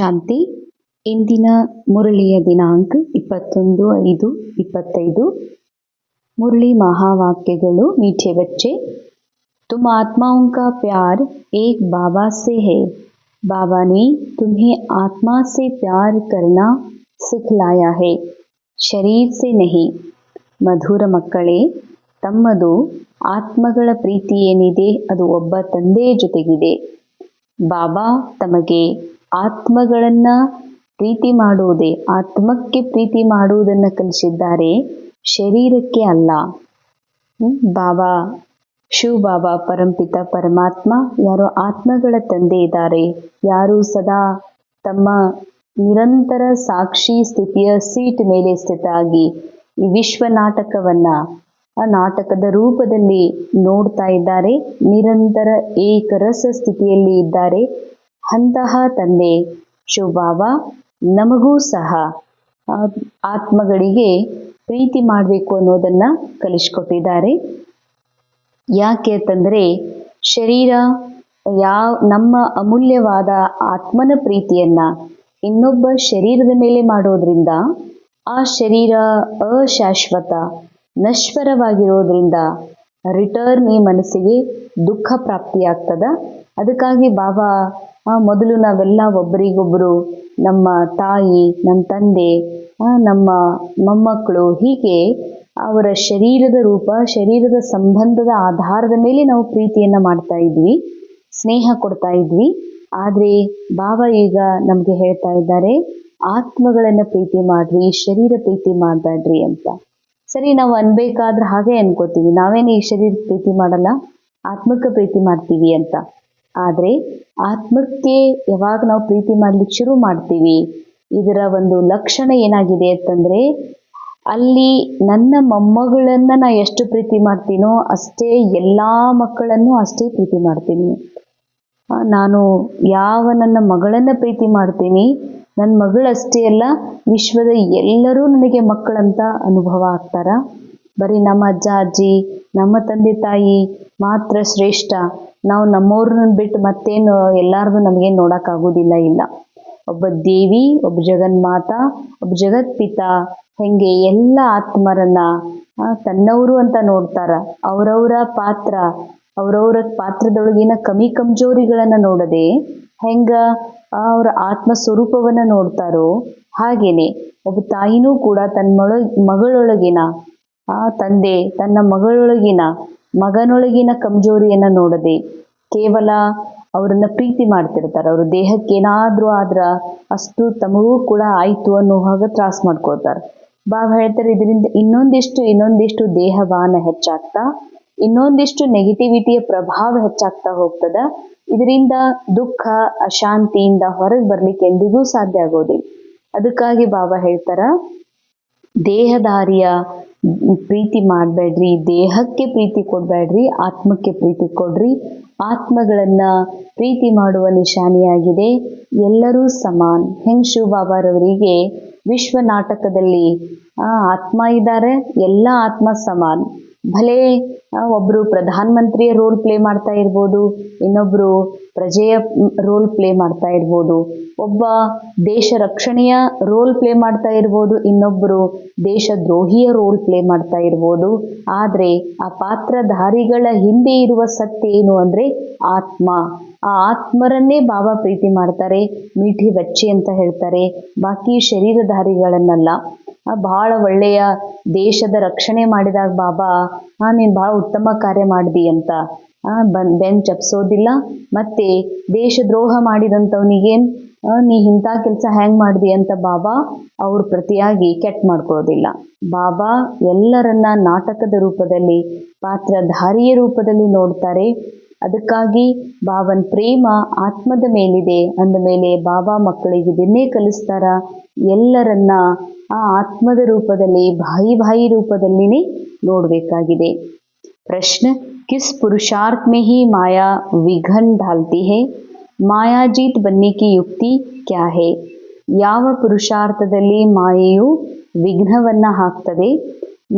ಶಾಂತಿ. ಇಂದಿನ ಮುರಳಿಯ ದಿನಾಂಕ 21/5/25. मुरली महावाक्यಗಳು. मीठे बच्चे, तुम आत्माओं का प्यार एक बाबा से है. बाबा ने तुम्हें आत्मा से प्यार करना सिखलाया है, शरीर से नहीं. ಮಧುರ ಮಕ್ಕಳೇ, ತಮ್ಮದು ಆತ್ಮಗಳ ಪ್ರೀತಿ ಏನಿದೆ ಅದು ಒಬ್ಬ ತಂದೆಯ ಜೊತೆಗಿದೆ. ಬಾಬಾ ತಮಗೆ ಆತ್ಮಗಳನ್ನು ಪ್ರೀತಿ ಮಾಡುವುದೇ, ಆತ್ಮಕ್ಕೆ ಪ್ರೀತಿ ಮಾಡುವುದನ್ನು ಕಲಿಸಿದ್ದಾರೆ, ಶರೀರಕ್ಕೆ ಅಲ್ಲ. ಬಾಬಾ ಶಿವ ಬಾಬಾ ಪರಂಪಿತ ಪರಮಾತ್ಮ ಯಾರು ಆತ್ಮಗಳ ತಂದೆ ಇದ್ದಾರೆ, ಯಾರು ಸದಾ ತಮ್ಮ ನಿರಂತರ ಸಾಕ್ಷಿ ಸ್ಥಿತಿಯ ಸೀಟ್ ಮೇಲೆ ಸ್ಥಿತ ಆಗಿ ಈ ವಿಶ್ವ ನಾಟಕವನ್ನು ಆ ನಾಟಕದ ರೂಪದಲ್ಲಿ ನೋಡ್ತಾ ಇದ್ದಾರೆ, ನಿರಂತರ ಏಕರಸ ಸ್ಥಿತಿಯಲ್ಲಿ ಇದ್ದಾರೆ. ಅಂತಹ ತಂದೆ ಶಿವ ಬಾಬಾ ನಮಗೂ ಸಹ ಆತ್ಮಗಳಿಗೆ ಪ್ರೀತಿ ಮಾಡಬೇಕು ಅನ್ನೋದನ್ನು ಕಲಿಸ್ಕೊಟ್ಟಿದ್ದಾರೆ. ಯಾಕೆ ಅಂತಂದರೆ, ಶರೀರ ನಮ್ಮ ಅಮೂಲ್ಯವಾದ ಆತ್ಮನ ಪ್ರೀತಿಯನ್ನು ಇನ್ನೊಬ್ಬ ಶರೀರದ ಮೇಲೆ ಮಾಡೋದ್ರಿಂದ ಆ ಶರೀರ ಅಶಾಶ್ವತ ನಶ್ವರವಾಗಿರೋದ್ರಿಂದ ರಿಟರ್ನ್ ಈ ಮನಸ್ಸಿಗೆ ದುಃಖ ಪ್ರಾಪ್ತಿಯಾಗ್ತದೆ. ಅದಕ್ಕಾಗಿ ಬಾಬಾ ಮೊದಲು ನಾವೆಲ್ಲ ಒಬ್ಬರಿಗೊಬ್ಬರು, ನಮ್ಮ ತಾಯಿ, ನಮ್ಮ ತಂದೆ, ನಮ್ಮ ಮೊಮ್ಮಕ್ಕಳು, ಹೀಗೆ ಅವರ ಶರೀರದ ರೂಪ, ಶರೀರದ ಸಂಬಂಧದ ಆಧಾರದ ಮೇಲೆ ನಾವು ಪ್ರೀತಿಯನ್ನು ಮಾಡ್ತಾ ಇದ್ವಿ, ಸ್ನೇಹ ಕೊಡ್ತಾ ಇದ್ವಿ. ಆದರೆ ಬಾಬಾ ಈಗ ನಮಗೆ ಹೇಳ್ತಾ ಇದ್ದಾರೆ, ಆತ್ಮಗಳನ್ನು ಪ್ರೀತಿ ಮಾಡ್ರಿ, ಶರೀರ ಪ್ರೀತಿ ಮಾಡಬೇಡ್ರಿ ಅಂತ. ಸರಿ, ನಾವು ಅನ್ಬೇಕಾದ್ರೆ ಹಾಗೆ ಅನ್ಕೋತೀವಿ, ನಾವೇನು ಈ ಶರೀರ ಪ್ರೀತಿ ಮಾಡಲ್ಲ, ಆತ್ಮಕ್ಕೆ ಪ್ರೀತಿ ಮಾಡ್ತೀವಿ ಅಂತ. ಆದರೆ ಆತ್ಮಕ್ಕೆ ಯಾವಾಗ ನಾವು ಪ್ರೀತಿ ಮಾಡ್ಲಿಕ್ಕೆ ಶುರು ಮಾಡ್ತೀವಿ, ಇದರ ಒಂದು ಲಕ್ಷಣ ಏನಾಗಿದೆ ಅಂತಂದರೆ, ಅಲ್ಲಿ ನನ್ನ ಮೊಮ್ಮಗಳನ್ನು ನಾ ಎಷ್ಟು ಪ್ರೀತಿ ಮಾಡ್ತೀನೋ ಅಷ್ಟೇ ಎಲ್ಲ ಮಕ್ಕಳನ್ನು ಅಷ್ಟೇ ಪ್ರೀತಿ ಮಾಡ್ತೀನಿ. ನಾನು ಯಾವ ನನ್ನ ಮಗಳನ್ನು ಪ್ರೀತಿ ಮಾಡ್ತೀನಿ, ನನ್ನ ಮಗಳಷ್ಟೇ ಅಲ್ಲ, ವಿಶ್ವದ ಎಲ್ಲರೂ ನನಗೆ ಮಕ್ಕಳಂತ ಅನುಭವ ಆಗ್ತಾರ. ಬರೀ ನಮ್ಮ ಅಜ್ಜ ಅಜ್ಜಿ, ನಮ್ಮ ತಂದೆ ತಾಯಿ ಮಾತ್ರ ಶ್ರೇಷ್ಠ, ನಾವು ನಮ್ಮವ್ರನ್ನ ಬಿಟ್ಟು ಮತ್ತೇನು ಎಲ್ಲಾರ್ದು ನಮಗೇನು ನೋಡೋಕ್ಕಾಗೋದಿಲ್ಲ. ಇಲ್ಲ, ಒಬ್ಬ ದೇವಿ, ಒಬ್ಬ ಜಗನ್ಮಾತಾ, ಒಬ್ಬ ಜಗತ್ಪಿತ ಹೆಂಗೆ ಎಲ್ಲ ಆತ್ಮರನ್ನ ತನ್ನವರು ಅಂತ ನೋಡ್ತಾರ. ಅವರವರ ಪಾತ್ರ, ಅವರವರ ಪಾತ್ರದೊಳಗಿನ ಕಮಜೋರಿಗಳನ್ನು ನೋಡದೆ ಹೆಂಗ ಅವರ ಆತ್ಮ ಸ್ವರೂಪವನ್ನು ನೋಡ್ತಾರೋ, ಹಾಗೇನೆ ಒಬ್ಬ ತಾಯಿನೂ ಕೂಡ ತನ್ನ ಮಗಳೊಳಗಿನ ತಂದೆ, ತನ್ನ ಮಗಳೊಳಗಿನ ಮಗನೊಳಗಿನ ಕಮಜೋರಿಯನ್ನು ನೋಡದೆ ಕೇವಲ ಅವರನ್ನು ಪ್ರೀತಿ ಮಾಡ್ತಿರ್ತಾರೆ. ಅವರು ದೇಹಕ್ಕೆ ಏನಾದರೂ ಆದ್ರೆ ಅಷ್ಟು ತಮಗೂ ಕೂಡ ಆಯಿತು ಅನ್ನೋ ಹಾಗೆ ತ್ರಾಸ ಮಾಡ್ಕೊಳ್ತಾರೆ. ಬಾಬಾ ಹೇಳ್ತಾರೆ, ಇದರಿಂದ ಇನ್ನೊಂದಿಷ್ಟು ದೇಹವಾನ ಹೆಚ್ಚಾಗ್ತಾ, ಇನ್ನೊಂದಿಷ್ಟು ನೆಗೆಟಿವಿಟಿಯ ಪ್ರಭಾವ ಹೆಚ್ಚಾಗ್ತಾ ಹೋಗ್ತದ. ಇದರಿಂದ ದುಃಖ ಅಶಾಂತಿಯಿಂದ ಹೊರಗೆ ಬರ್ಲಿಕ್ಕೆ ಎಂದಿಗೂ ಸಾಧ್ಯ ಆಗೋದಿಲ್ಲ. ಅದಕ್ಕಾಗಿ ಬಾಬಾ ಹೇಳ್ತಾರ, ದೇಹದಾರಿಯ ಪ್ರೀತಿ ಮಾಡಬೇಡ್ರಿ, ದೇಹಕ್ಕೆ ಪ್ರೀತಿ ಕೊಡಬೇಡ್ರಿ, ಆತ್ಮಕ್ಕೆ ಪ್ರೀತಿ ಕೊಡ್ರಿ. ಆತ್ಮಗಳನ್ನು ಪ್ರೀತಿ ಮಾಡುವ ನಿಶಾನಿಯಾಗಿದೆ ಎಲ್ಲರೂ ಸಮಾನ್. ಹೆಂಗ್ ಶಿವ ಬಾಬಾರವರಿಗೆ ವಿಶ್ವ ನಾಟಕದಲ್ಲಿ ಆತ್ಮ ಇದ್ದಾರೆ, ಎಲ್ಲ ಆತ್ಮ ಸಮಾನ್. ಭಲೇ ಒಬ್ಬರು ಪ್ರಧಾನ ಮಂತ್ರಿಯ ರೋಲ್ ಪ್ಲೇ ಮಾಡ್ತಾ ಇರ್ಬೋದು, ಇನ್ನೊಬ್ಬರು ಪ್ರಜೆಯ ರೋಲ್ ಪ್ಲೇ ಮಾಡ್ತಾ ಇರ್ಬೋದು, ಒಬ್ಬ ದೇಶ ರಕ್ಷಣೆಯ ರೋಲ್ ಪ್ಲೇ ಮಾಡ್ತಾ ಇರ್ಬೋದು, ಇನ್ನೊಬ್ಬರು ದೇಶದ್ರೋಹಿಯ ರೋಲ್ ಪ್ಲೇ ಮಾಡ್ತಾ ಇರ್ಬೋದು. ಆದರೆ ಆ ಪಾತ್ರಧಾರಿಗಳ ಹಿಂದೆ ಇರುವ ಸತ್ಯ ಏನು ಅಂದರೆ ಆತ್ಮ. ಆ ಆತ್ಮರನ್ನೇ ಬಾಬಾ ಪ್ರೀತಿ ಮಾಡ್ತಾರೆ, ಮೀಠಿ ಬಚ್ಚೆ ಅಂತ ಹೇಳ್ತಾರೆ, ಬಾಕಿ ಶರೀರಧಾರಿಗಳನ್ನಲ್ಲ. ಭಾಳ ಒಳ್ಳೆಯ ದೇಶದ ರಕ್ಷಣೆ ಮಾಡಿದಾಗ ಬಾಬಾ ನೀನು ಭಾಳ ಉತ್ತಮ ಕಾರ್ಯ ಮಾಡಿದಿ ಅಂತ ಬೆನ್ ಚಪ್ಸೋದಿಲ್ಲ. ಮತ್ತೆ ದೇಶದ್ರೋಹ ಮಾಡಿದಂಥವನಿಗೇನು ನೀ ಇಂಥ ಕೆಲಸ ಹ್ಯಾಂಗೆ ಮಾಡಿದಿ ಅಂತ ಬಾಬಾ ಅವ್ರ ಪ್ರತಿಯಾಗಿ ಕೆಟ್ಟ ಮಾಡ್ಕೊಳ್ಳೋದಿಲ್ಲ. ಬಾಬಾ ಎಲ್ಲರನ್ನ ನಾಟಕದ ರೂಪದಲ್ಲಿ, ಪಾತ್ರಧಾರಿಯ ರೂಪದಲ್ಲಿ ನೋಡ್ತಾರೆ. ಅದಕ್ಕಾಗಿ ಬಾಬನ ಪ್ರೇಮ ಆತ್ಮದ ಮೇಲಿದೆ ಅಂದ ಮೇಲೆ ಬಾಬಾ ಮಕ್ಕಳಿಗೆ ಇದನ್ನೇ ಕಲಿಸ್ತಾರ, ಎಲ್ಲರನ್ನ ಆ ಆತ್ಮದ ರೂಪದಲ್ಲಿ, ಭಾಯಿ ರೂಪದಲ್ಲಿನೇ ನೋಡಬೇಕಾಗಿದೆ. ಪ್ರಶ್ನೆ, किस पुरुषार्थ में ही माया विघन डालती है? ಮಾಯಾಜೀತ್ बनने की युक्ति क्या है? ಯಾವ ಪುರುಷಾರ್ಥದಲ್ಲಿ ಮಾಯೆಯು ವಿಘ್ನವನ್ನು ಹಾಕ್ತದೆ?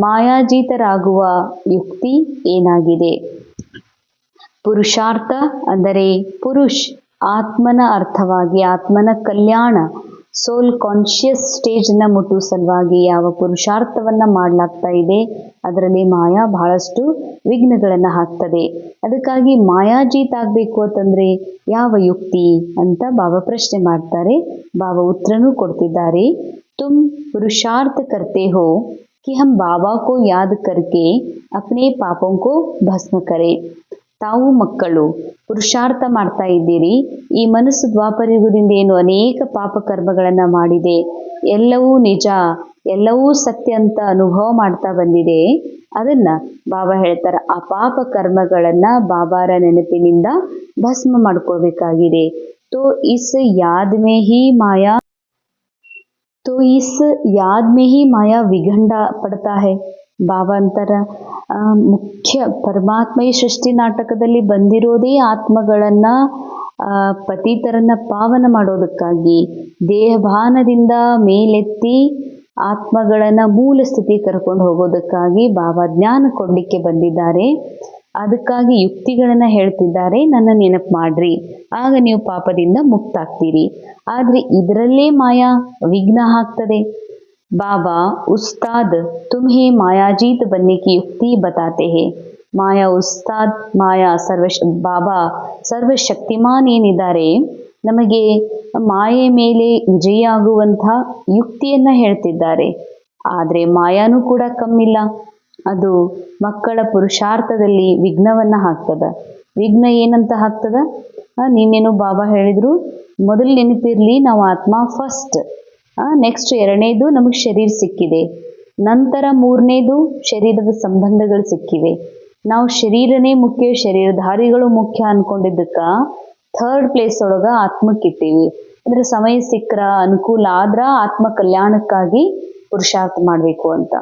ಮಾಯಾಜೀತರಾಗುವ ಯುಕ್ತಿ ಏನಾಗಿದೆ? ಪುರುಷಾರ್ಥ ಅಂದರೆ ಪುರುಷ್ ಆತ್ಮನ ಅರ್ಥವಾಗಿ ಆತ್ಮನ ಕಲ್ಯಾಣ ಸೋಲ್ ಕಾನ್ಷಿಯಸ್ ಸ್ಟೇಜನ್ನು ಮುಟ್ಟುವ ಸಲುವಾಗಿ ಯಾವ ಪುರುಷಾರ್ಥವನ್ನು ಮಾಡಲಾಗ್ತಾ ಇದೆ ಅದರಲ್ಲಿ ಮಾಯಾ ಬಹಳಷ್ಟು ವಿಘ್ನಗಳನ್ನು ಹಾಕ್ತದೆ. ಅದಕ್ಕಾಗಿ ಮಾಯಾಜೀತ್ ಆಗಬೇಕು ಅಂತಂದರೆ ಯಾವ ಯುಕ್ತಿ ಅಂತ ಬಾಬಾ ಪ್ರಶ್ನೆ ಮಾಡ್ತಾರೆ. ಬಾಬಾ ಉತ್ತರನೂ ಕೊಡ್ತಿದ್ದಾರೆ. ತುಮ್ ಪುರುಷಾರ್ಥ ಕರ್ತೆ ಹೋ कि हम बाबा को याद करके अपने पापों को भस्म करें. ತಾವು ಮಕ್ಕಳು ಪುರುಷಾರ್ಥ ಮಾಡ್ತಾ ಇದ್ದೀರಿ. ಈ ಮನಸ್ಸು ದ್ವಾಪರಯುಗದಿಂದ ಏನು ಅನೇಕ ಪಾಪ ಕರ್ಮಗಳನ್ನು ಮಾಡಿದೆ, ಎಲ್ಲವೂ ನಿಜ, ಎಲ್ಲವೂ ಸತ್ಯ ಅಂತ ಅನುಭವ ಮಾಡ್ತಾ ಬಂದಿದೆ. ಅದನ್ನ ಬಾಬಾ ಹೇಳ್ತಾರೆ, ಆ ಪಾಪ ಕರ್ಮಗಳನ್ನು ಬಾಬಾರ ನೆನಪಿನಿಂದ ಭಸ್ಮ ಮಾಡ್ಕೊಳ್ಬೇಕಾಗಿದೆ. ತೋ ಇಸ್ ಯಾದ್ ಮೇ ಹಿ ಮಾಯಾ तो इस याद में ही माया विघंडा पड़ता है. ಬಾಬಾ ಅಂತರ ಮುಖ್ಯ ಪರಮಾತ್ಮ ಈ ಸೃಷ್ಟಿ ನಾಟಕದಲ್ಲಿ ಬಂದಿರೋದೇ ಆತ್ಮಗಳನ್ನು ಪತಿತರನ್ನ ಪಾವನ ಮಾಡೋದಕ್ಕಾಗಿ, ದೇಹಭಾನದಿಂದ ಮೇಲೆತ್ತಿ ಆತ್ಮಗಳನ್ನು ಮೂಲ ಸ್ಥಿತಿ ಕರ್ಕೊಂಡು ಹೋಗೋದಕ್ಕಾಗಿ ಬಾಬಾ ಜ್ಞಾನ ಕೊಡಲಿಕ್ಕೆ ಬಂದಿದ್ದಾರೆ. ಅದಕ್ಕಾಗಿ ಯುಕ್ತಿಗಳನ್ನು ಹೇಳ್ತಿದ್ದಾರೆ. ನನ್ನ ನೆನಪು ಮಾಡ್ರಿ, ಆಗ ನೀವು ಪಾಪದಿಂದ ಮುಕ್ತ ಆಗ್ತೀರಿ. ಆದರೆ ಇದರಲ್ಲೇ ಮಾಯಾ ವಿಘ್ನ ಹಾಕ್ತದೆ. ಬಾಬಾ ಉಸ್ತಾದ್ ತುಮ್ಹೇ ಮಾಯಾಜೀತ್ ಬನ್ನೆ ಕಿ ಯುಕ್ತಿ ಬತಾತೆ ಹೇ. ಮಾಯಾ ಉಸ್ತಾದ್, ಮಾಯಾ ಬಾಬಾ ಸರ್ವಶಕ್ತಿಮಾನ್ ಏನಿದ್ದಾರೆ ನಮಗೆ ಮಾಯೆ ಮೇಲೆ ವಿಜಯ ಆಗುವಂಥ ಯುಕ್ತಿಯನ್ನು ಹೇಳ್ತಿದ್ದಾರೆ. ಆದರೆ ಮಾಯಾನೂ ಕೂಡ ಕಮ್ಮಿಲ್ಲ. ಅದು ಮಕ್ಕಳ ಪುರುಷಾರ್ಥದಲ್ಲಿ ವಿಘ್ನವನ್ನು ಹಾಕ್ತದ. ವಿಘ್ನ ಏನಂತ ಹಾಕ್ತದ? ನಿನ್ನೇನು ಬಾಬಾ ಹೇಳಿದ್ರು, ಮೊದಲು ನೆನಪಿರಲಿ ನಾವು ಆತ್ಮ ಫಸ್ಟ್, ನೆಕ್ಸ್ಟ್ ಎರಡನೇದು ನಮಗೆ ಶರೀರ ಸಿಕ್ಕಿದೆ, ನಂತರ ಮೂರನೇದು ಶರೀರದ ಸಂಬಂಧಗಳು ಸಿಕ್ಕಿವೆ. ನಾವು ಶರೀರನೇ ಮುಖ್ಯ, ಶರೀರಧಾರಿಗಳು ಮುಖ್ಯ ಅನ್ಕೊಂಡಿದ್ದಕ್ಕೆ ಥರ್ಡ್ ಪ್ಲೇಸ್ ಒಳಗೆ ಆತ್ಮಕ್ಕಿಟ್ಟೀವಿ. ಅಂದರೆ ಸಮಯ ಸಿಕ್ಕರ ಅನುಕೂಲ ಆದ್ರ ಆತ್ಮ ಕಲ್ಯಾಣಕ್ಕಾಗಿ ಪುರುಷಾರ್ಥ ಮಾಡಬೇಕು ಅಂತ.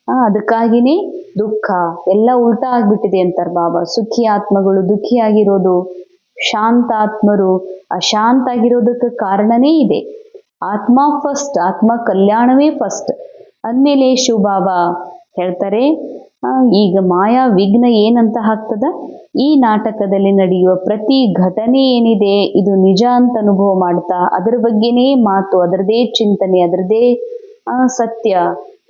ಅದಕ್ಕಾಗಿನೇ ದುಃಖ ಎಲ್ಲ ಉಲ್ಟಾ ಆಗ್ಬಿಟ್ಟಿದೆ ಅಂತಾರೆ ಬಾಬಾ. ಸುಖಿ ಆತ್ಮಗಳು ದುಃಖಿಯಾಗಿರೋದು, ಶಾಂತ ಆತ್ಮರು ಅಶಾಂತ ಆಗಿರೋದಕ್ಕೆ ಕಾರಣನೇ ಇದೆ. ಆತ್ಮ ಫಸ್ಟ್, ಆತ್ಮ ಕಲ್ಯಾಣವೇ ಫಸ್ಟ್ ಅಂದಮೇಲೆ ಶಿವ ಬಾಬಾ ಹೇಳ್ತಾರೆ, ಈಗ ಮಾಯಾ ವಿಘ್ನ ಏನಂತ ಹಾಕ್ತದ? ಈ ನಾಟಕದಲ್ಲಿ ನಡೆಯುವ ಪ್ರತಿ ಘಟನೆ ಏನಿದೆ ಇದು ನಿಜ ಅಂತ ಅನುಭವ ಮಾಡ್ತಾ ಅದರ ಬಗ್ಗೆನೇ ಮಾತು, ಅದರದೇ ಚಿಂತನೆ, ಅದರದೇ ಸತ್ಯ,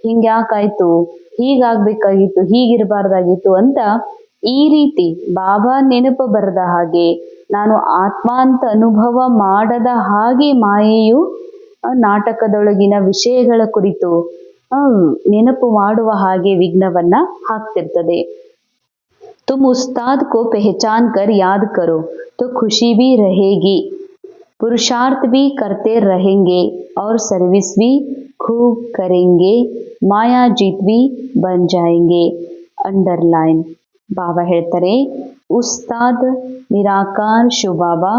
ಹಿಂಗ್ಯಾಕಾಯ್ತು, ಹೀಗಾಗಬೇಕಾಗಿತ್ತು, ಹೀಗಿರಬಾರ್ದಾಗಿತ್ತು ಅಂತ ಈ ರೀತಿ ಬಾಬಾ ನೆನಪು ಬರದ ಹಾಗೆ, ನಾನು ಆತ್ಮ ಅಂತ ಅನುಭವ ಮಾಡದ ಹಾಗೆ ಮಾಯೆಯು ನಾಟಕದೊಳಗಿನ ವಿಷಯಗಳ ಕುರಿತು ನೆನಪು ಮಾಡುವ ಹಾಗೆ ವಿಘ್ನವನ್ನ ಹಾಕ್ತಿರ್ತದೆ. तुम उस्ताद को पहचान कर याद करो तो खुशी भी रहेगी, पुरुषार्थ भी करते रहेंगे और सर्विस भी खूब करेंगे, माया जीत भी बन जाएंगे. अंडरलाइन. ಬಾಬಾ ಹೇಳ್ತಾರೆ, ಉಸ್ತಾದ್ ನಿರಾಕಾರ್ ಶಿವ ಬಾಬಾ,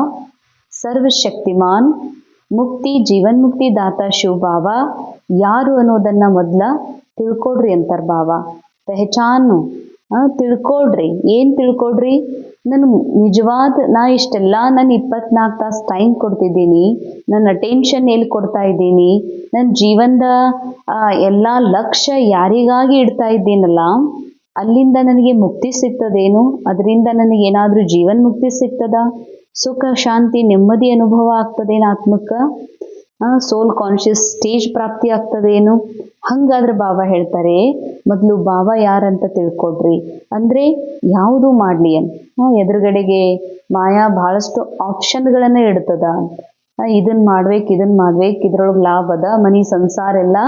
ಸರ್ವಶಕ್ತಿಮಾನ್ ಮುಕ್ತಿ ಜೀವನ್ಮುಕ್ತಿ ದಾತ ಶಿವ ಬಾಬಾ ಯಾರು ಅನ್ನೋದನ್ನ ಮೊದಲ ತಿಳ್ಕೊಡ್ರಿ ಅಂತಾರೆ ಬಾಬಾ. ಪೆಹಚಾನು ತಿಳ್ಕೊಡ್ರಿ. ಏನು ತಿಳ್ಕೊಡ್ರಿ? ನಾನು ನಿಜವಾದ ನಾ ಇಷ್ಟೆಲ್ಲ ನಾನು 24 ತಾಸು ಟೈಮ್ ಕೊಡ್ತಿದ್ದೀನಿ, ನನ್ನ ಅಟೆನ್ಷನ್ ಎಲ್ಲಿ ಕೊಡ್ತಾ ಇದ್ದೀನಿ, ನನ್ನ ಜೀವನದ ಎಲ್ಲ ಲಕ್ಷ್ಯ ಯಾರಿಗಾಗಿ ಇಡ್ತಾ ಇದ್ದೀನಲ್ಲ, ಅಲ್ಲಿಂದ ನನಗೆ ಮುಕ್ತಿ ಸಿಗ್ತದೇನು? ಅದರಿಂದ ನನಗೇನಾದರೂ ಜೀವನ್ ಮುಕ್ತಿ ಸಿಗ್ತದ? ಸುಖ ಶಾಂತಿ ನೆಮ್ಮದಿ ಅನುಭವ ಆಗ್ತದೇನು? ಆತ್ಮಕ್ಕೆ ಸೋಲ್ ಕಾನ್ಷಿಯಸ್ ಸ್ಟೇಜ್ ಪ್ರಾಪ್ತಿ ಆಗ್ತದೇನು? ಹಂಗಾದ್ರೆ ಬಾಬಾ ಹೇಳ್ತಾರೆ, ಮೊದಲು ಬಾಬಾ ಯಾರಂತ ತಿಳ್ಕೊಡ್ರಿ. ಅಂದರೆ ಯಾವುದು ಮಾಡಲಿ ಎದುರುಗಡೆಗೆ ಮಾಯಾ ಬಹಳಷ್ಟು ಆಪ್ಷನ್ಗಳನ್ನು ಇಡ್ತದ. ಇದನ್ನು ಮಾಡ್ಬೇಕು, ಇದ್ರೊಳಗೆ ಲಾಭ ಅದ, ಮನಿ ಸಂಸಾರ ಎಲ್ಲ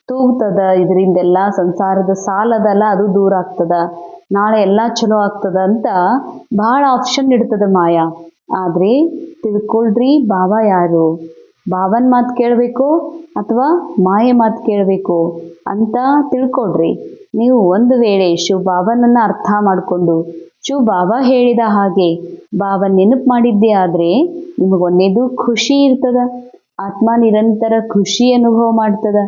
ತೂಗ್ತದ, ಇದರಿಂದೆಲ್ಲ ಸಂಸಾರದ ಸಾಲದಲ್ಲ ಅದು ದೂರ ಆಗ್ತದ, ನಾಳೆ ಎಲ್ಲ ಚಲೋ ಆಗ್ತದ ಅಂತ ಭಾಳ ಆಪ್ಷನ್ ಇಡ್ತದ ಮಾಯಾ. ಆದರೆ ತಿಳ್ಕೊಳ್ರಿ ಬಾಬಾ ಯಾರು, ಬಾಬನ ಮಾತು ಕೇಳಬೇಕು ಅಥವಾ ಮಾಯೆ ಮಾತು ಕೇಳಬೇಕು ಅಂತ ತಿಳ್ಕೊಡ್ರಿ. ನೀವು ಒಂದು ವೇಳೆ ಶಿವ ಬಾಬನನ್ನು ಅರ್ಥ ಮಾಡಿಕೊಂಡು ಶಿವ ಬಾಬಾ ಹೇಳಿದ ಹಾಗೆ ಬಾಬಾ ನೆನಪು ಮಾಡಿದ್ದೇ ಆದರೆ ನಿಮಗೊಂದೇದು ಖುಷಿ ಇರ್ತದ, ಆತ್ಮ ನಿರಂತರ ಖುಷಿ ಅನುಭವ ಮಾಡ್ತದ.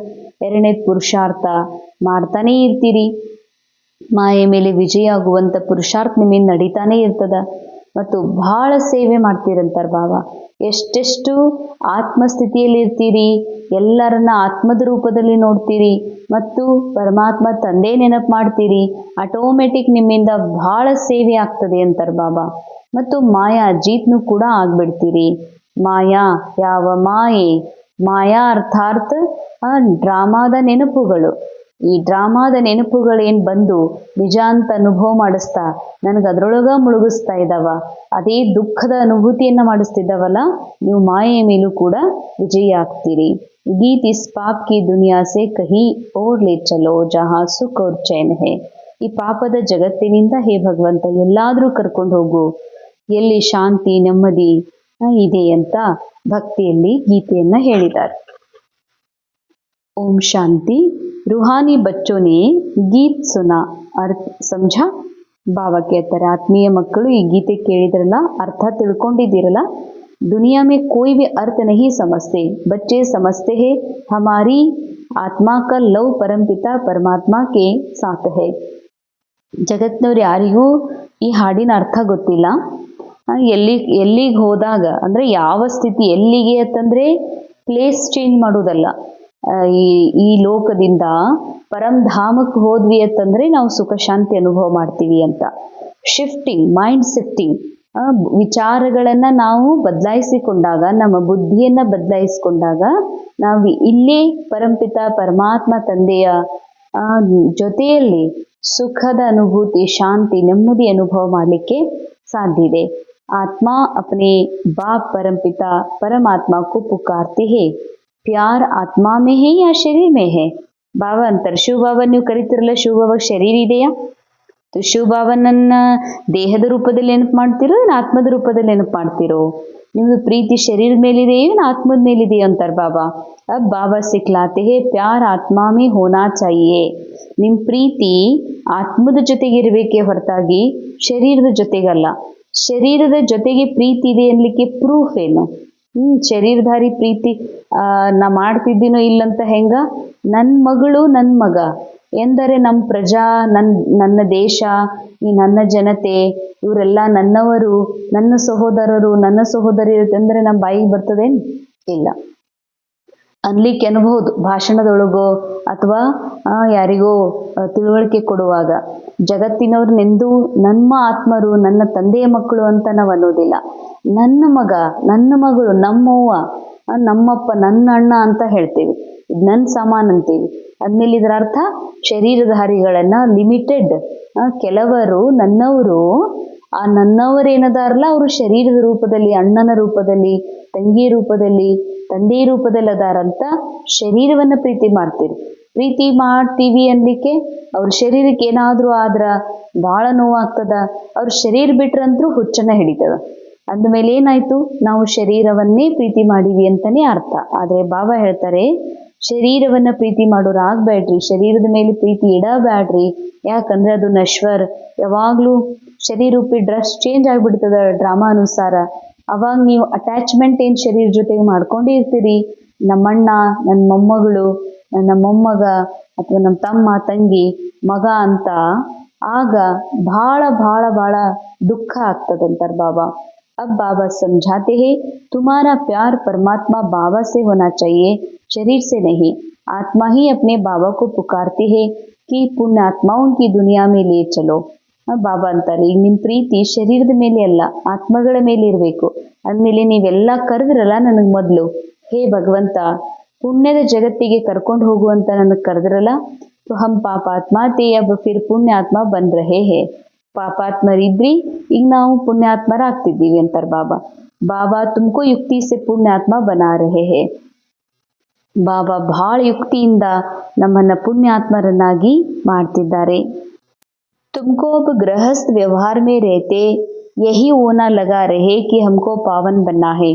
ಎರಡನೇದು ಪುರುಷಾರ್ಥ ಮಾಡ್ತಾನೇ ಇರ್ತೀರಿ, ಮಾಯೆ ಮೇಲೆ ವಿಜಯ ಆಗುವಂಥ ಪುರುಷಾರ್ಥ ನಿಮ್ಮಿಂದ ನಡೀತಾನೆ ಇರ್ತದ. ಮತ್ತು ಬಹಳ ಸೇವೆ ಮಾಡ್ತೀರಂತಾರೆ ಬಾಬಾ. ಎಷ್ಟೆಷ್ಟು ಆತ್ಮಸ್ಥಿತಿಯಲ್ಲಿ ಇರ್ತೀರಿ, ಎಲ್ಲರನ್ನ ಆತ್ಮದ ರೂಪದಲ್ಲಿ ನೋಡ್ತೀರಿ ಮತ್ತು ಪರಮಾತ್ಮ ತಂದೆ ನೆನಪು ಮಾಡ್ತೀರಿ, ಆಟೋಮೆಟಿಕ್ ನಿಮ್ಮಿಂದ ಬಹಳ ಸೇವೆ ಆಗ್ತದೆ ಅಂತಾರೆ ಬಾಬಾ. ಮತ್ತು ಮಾಯಾ ಜೀತ್ನು ಕೂಡ ಆಗ್ಬಿಡ್ತೀರಿ. ಮಾಯಾ ಯಾವ ಮಾಯೆ? ಮಾಯಾ ಅರ್ಥಾತ್ ಆ ಡ್ರಾಮಾದ ನೆನಪುಗಳು. ಈ ಡ್ರಾಮಾದ ನೆನಪುಗಳೇನು ಬಂದು ನಿಜ ಅಂತ ಅನುಭವ ಮಾಡಿಸ್ತಾ ನನಗೆ ಅದರೊಳಗ ಮುಳುಗಿಸ್ತಾ ಇದ್ದಾವ, ಅದೇ ದುಃಖದ ಅನುಭೂತಿಯನ್ನ ಮಾಡಿಸ್ತಿದ್ದಾವಲ್ಲ, ನೀವು ಮಾಯೆಯ ಮೇಲೂ ಕೂಡ ವಿಜಯಿ ಆಗ್ತೀರಿ. ಗೀತ್ ಇಸ್ ಪಾಪ್ ಕಿ ದುನಿಯಾ ಸೆ ಕಹಿ ಓರ್ ಲೇ ಚಲೋ ಜಹಾ ಸುಖ್ ಔರ್ ಚೈನ್ ಹೇ. ಈ ಪಾಪದ ಜಗತ್ತಿನಿಂದ ಹೇ ಭಗವಂತ ಎಲ್ಲಾದ್ರೂ ಕರ್ಕೊಂಡು ಹೋಗು, ಎಲ್ಲಿ ಶಾಂತಿ ನೆಮ್ಮದಿ ಇದೆ ಅಂತ ಭಕ್ತಿಯಲ್ಲಿ ಗೀತೆಯನ್ನ ಹೇಳಿದ್ದಾರೆ. ಓಂ ಶಾಂತಿ. रूहानी बच्चों ने गीत सुना, अर्थ समझा? ಬಾಬಾ ಕೇಳ್ತಾರೆ, ಆತ್ಮೀಯ ಮಕ್ಕಳು ಈ ಗೀತೆ ಕೇಳಿದ್ರಲ್ಲ, ಅರ್ಥ ತಿಳ್ಕೊಂಡಿದ್ದೀರಲ್ಲ. दुनिया में कोई भी अर्थ नहीं समझते, बच्चे समझते हैं हमारी आत्मा का लव परमपिता परमात्मा के साथ है. ಜಗತ್ನವ್ರು ಯಾರಿಗೂ ಈ ಹಾಡಿನ ಅರ್ಥ ಗೊತ್ತಿಲ್ಲ. ಎಲ್ಲಿಗೆ ಹೋದಾಗ ಅಂದರೆ ಯಾವ ಸ್ಥಿತಿ ಎಲ್ಲಿಗೆ ಅಂತಂದರೆ ಪ್ಲೇಸ್ ಚೇಂಜ್ ಮಾಡೋದಲ್ಲ. ಈ ಲೋಕದಿಂದ ಪರಂಧಾಮಕ್ಕೆ ಹೋದ್ವಿ ಅಂತಂದರೆ ನಾವು ಸುಖ ಶಾಂತಿ ಅನುಭವ ಮಾಡ್ತೀವಿ ಅಂತ. ಶಿಫ್ಟಿಂಗ್, ಮೈಂಡ್ ಶಿಫ್ಟಿಂಗ್, ವಿಚಾರಗಳನ್ನು ನಾವು ಬದಲಾಯಿಸಿಕೊಂಡಾಗ, ನಮ್ಮ ಬುದ್ಧಿಯನ್ನು ಬದಲಾಯಿಸಿಕೊಂಡಾಗ ನಾವು ಇಲ್ಲೇ ಪರಂಪಿತ ಪರಮಾತ್ಮ ತಂದೆಯ ಜೊತೆಯಲ್ಲಿ ಸುಖದ ಅನುಭೂತಿ, ಶಾಂತಿ, ನೆಮ್ಮದಿ ಅನುಭವ ಮಾಡಲಿಕ್ಕೆ ಸಾಧ್ಯ ಇದೆ. ಆತ್ಮ अपने बाप परमपिता परमात्मा को पुकारती है. प्यार आत्मा में है या शरीर में है? ಬಾಬಾ ಅಂತಾರೆ, ಶಿವಬಾಬಾ ನೀವು ಕರಿತಿರಲ್ಲ, ಶಿವಬಾಬಾಗೆ ಶರೀರ ಇದೆಯಾ? ಶಿವಬಾಬನನ್ನ ದೇಹದ ರೂಪದಲ್ಲಿ ನೆನಪು ಮಾಡ್ತಿರೋ, ಆತ್ಮದ ರೂಪದಲ್ಲಿ ನೆನಪು ಮಾಡ್ತಿರೋ? ನಿಮ್ದು ಪ್ರೀತಿ ಶರೀರದ ಮೇಲಿದೆಯೋ ಆತ್ಮದ ಮೇಲಿದೆಯೋ ಅಂತಾರೆ ಬಾಬಾ. ಬಾಬಾ ಸಿಕ್ಲಾತೆ ಹೇ ಪ್ಯಾರ್ ಆತ್ಮಾ ಮೇ ಹೋನಾ ಚಾಹಿಯೇ. ನಿಮ್ಮ ಪ್ರೀತಿ ಆತ್ಮದ ಜೊತೆಗಿರಬೇಕೇ ಹೊರತಾಗಿ ಶರೀರದ ಜೊತೆಗಲ್ಲ. ಶರೀರದ ಜೊತೆಗೆ ಪ್ರೀತಿ ಇದೆ ಅನ್ಲಿಕ್ಕೆ ಪ್ರೂಫ್ ಏನು? ಶರೀರಧಾರಿ ಪ್ರೀತಿ ನಾ ಮಾಡ್ತಿದ್ದೀನೋ ಇಲ್ಲಂತ ಹೆಂಗ? ನನ್ನ ಮಗಳು ನನ್ನ ಮಗ ಎಂದರೆ ನಮ್ಮ ಪ್ರಜಾ, ನನ್ನ ದೇಶ, ಈ ನನ್ನ ಜನತೆ ಇವರೆಲ್ಲ ನನ್ನವರು, ನನ್ನ ಸಹೋದರರು, ನನ್ನ ಸಹೋದರಿಯರು ಅಂದರೆ ನಮ್ಮ ಬಾಯಿಗೆ ಬರ್ತದೇನು? ಇಲ್ಲ. ಅನ್ಲಿಕ್ಕೆ ಅನ್ಬೋದು ಭಾಷಣದೊಳಗೋ ಅಥವಾ ಯಾರಿಗೋ ತಿಳುವಳಿಕೆ ಕೊಡುವಾಗ. ಜಗತ್ತಿನವ್ರನ್ನೆಂದೂ ನಮ್ಮ ಆತ್ಮರು, ನನ್ನ ತಂದೆಯ ಮಕ್ಕಳು ಅಂತ ನಾವು ಅನ್ನೋದಿಲ್ಲ. ನನ್ನ ಮಗ, ನನ್ನ ಮಗಳು, ನಮ್ಮವ್ವ, ನಮ್ಮಪ್ಪ, ನನ್ನ ಅಣ್ಣ ಅಂತ ಹೇಳ್ತೀವಿ. ಇದು ನನ್ನ ಸಮಾನ ಅಂತೀವಿ. ಅದ್ಮೇಲೆ ಇದರ ಅರ್ಥ ಶರೀರಧಾರಿಗಳನ್ನ ಲಿಮಿಟೆಡ್, ಕೆಲವರು ನನ್ನವರು, ಆ ನನ್ನವರೇನದಾರಲ್ಲ ಅವರು ಶರೀರದ ರೂಪದಲ್ಲಿ, ಅಣ್ಣನ ರೂಪದಲ್ಲಿ, ತಂಗಿಯ ರೂಪದಲ್ಲಿ, ತಂದೆಯ ರೂಪದಲ್ಲಿ ಅದಾರಂತ ಶರೀರವನ್ನು ಪ್ರೀತಿ ಮಾಡ್ತೀರಿ. ಪ್ರೀತಿ ಮಾಡ್ತೀವಿ ಅನ್ಲಿಕ್ಕೆ ಅವ್ರ ಶರೀರಕ್ಕೆ ಏನಾದರೂ ಆದ್ರ ಭಾಳ ನೋವಾಗ್ತದ. ಅವ್ರ ಶರೀರ ಬಿಟ್ರಂತರೂ ಹುಚ್ಚನ್ನ ಹಿಡಿತದ. ಅಂದಮೇಲೆ ಏನಾಯ್ತು? ನಾವು ಶರೀರವನ್ನೇ ಪ್ರೀತಿ ಮಾಡೀವಿ ಅಂತಲೇ ಅರ್ಥ. ಆದರೆ ಬಾಬಾ ಹೇಳ್ತಾರೆ, ಶರೀರವನ್ನು ಪ್ರೀತಿ ಮಾಡೋರು ಆಗಬೇಡ್ರಿ, ಶರೀರದ ಮೇಲೆ ಪ್ರೀತಿ ಇಡಬೇಡ್ರಿ. ಯಾಕಂದರೆ ಅದು ನಶ್ವರ್. ಯಾವಾಗಲೂ ಶರೀರೂಪಿ ಡ್ರೆಸ್ ಚೇಂಜ್ ಆಗಿಬಿಡ್ತದ ಡ್ರಾಮಾ ಅನುಸಾರ. ಅವಾಗ ನೀವು ಅಟ್ಯಾಚ್ಮೆಂಟ್ ಏನು ಶರೀರ ಜೊತೆಗೆ ಮಾಡ್ಕೊಂಡೇ ಇರ್ತೀರಿ. ನಮ್ಮಣ್ಣ, ನನ್ನ ಮೊಮ್ಮಗಳು, ನನ್ನ ಮೊಮ್ಮಗ ಅಥವಾ ನಮ್ಮ ತಮ್ಮ, ತಂಗಿ, ಮಗ ಅಂತ ಆಗ ಭಾಳ ಭಾಳ ಭಾಳ ದುಃಖ ಆಗ್ತದಂತಾರೆ ಬಾಬಾ. अब बाबा समझाते हैं तुम्हारा प्यार परमात्मा बाबा से होना चाहिए, शरीर से नहीं. आत्मा ही अपने बाबा को पुकारती है कि पुण्य आत्माओं की दुनिया में ले चलो. ಬಾಬಾ ಅಂತಾರೆ, ಈಗ ನಿಮ್ಮ ಪ್ರೀತಿ ಶರೀರದ ಮೇಲೆ ಅಲ್ಲ, ಆತ್ಮಗಳ ಮೇಲೆ ಇರಬೇಕು. ಅಂದಮೇಲೆ ನೀವೆಲ್ಲ ಕರೆದ್ರಲ್ಲ ನನಗೆ ಮೊದಲು, ಹೇ ಭಗವಂತ ಪುಣ್ಯದ ಜಗತ್ತಿಗೆ ಕರ್ಕೊಂಡು ಹೋಗುವಂತ ನನಗೆ ಕರೆದ್ರಲ್ಲ, तो हम पापात्मा थे, अब फिर पुण्य आत्मा बन रहे हैं. ಪಾಪಾತ್ಮರಿದ್ರಿ, ಈಗ ನಾವು ಪುಣ್ಯಾತ್ಮರಾಗ್ತಿದ್ದೀವಿ ಅಂತಾರೆ ಬಾಬಾ. ಬಾಬಾ ತುಮಕೋ ಯುಕ್ತಿ ಸೆ ಪುಣ್ಯಾತ್ಮ ಬನಾ ರಹೆ ಹೇ. ಬಾಬಾ ಭಾಳ ಯುಕ್ತಿಯಿಂದ ನಮ್ಮನ್ನ ಪುಣ್ಯಾತ್ಮರನ್ನಾಗಿ ಮಾಡ್ತಿದ್ದಾರೆ. तुमको अब गृहस्थ व्यवहार में रहते यही होना लगा रहे कि हमको पावन बनना है.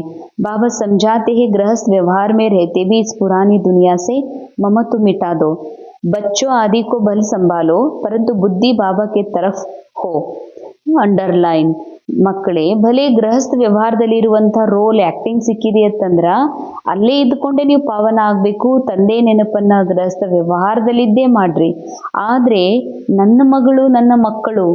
बाबा समझाते हैं गृहस्थ व्यवहार में रहते भी इस पुरानी दुनिया से ममत्व मिटा दो. बच्चों आदि को भल संभालो परंतु बुद्धि बाबा के तरफ हो. ಅಂಡರ್ಲೈನ್. ಮಕ್ಕಳೇ, ಭಲೆ ಗೃಹಸ್ಥ ವ್ಯವಹಾರದಲ್ಲಿ ಇರುವಂಥ ರೋಲ್ ಆ್ಯಕ್ಟಿಂಗ್ ಸಿಕ್ಕಿದೆ ಅಂತಂದ್ರೆ ಅಲ್ಲೇ ಇದ್ಕೊಂಡೆ ನೀವು ಪಾವನ ಆಗಬೇಕು. ತಂದೆ ನೆನಪನ್ನು ಗೃಹಸ್ಥ ವ್ಯವಹಾರದಲ್ಲಿದ್ದೇ ಮಾಡ್ರಿ. ಆದರೆ ನನ್ನ ಮಗಳು, ನನ್ನ ಮಕ್ಕಳು,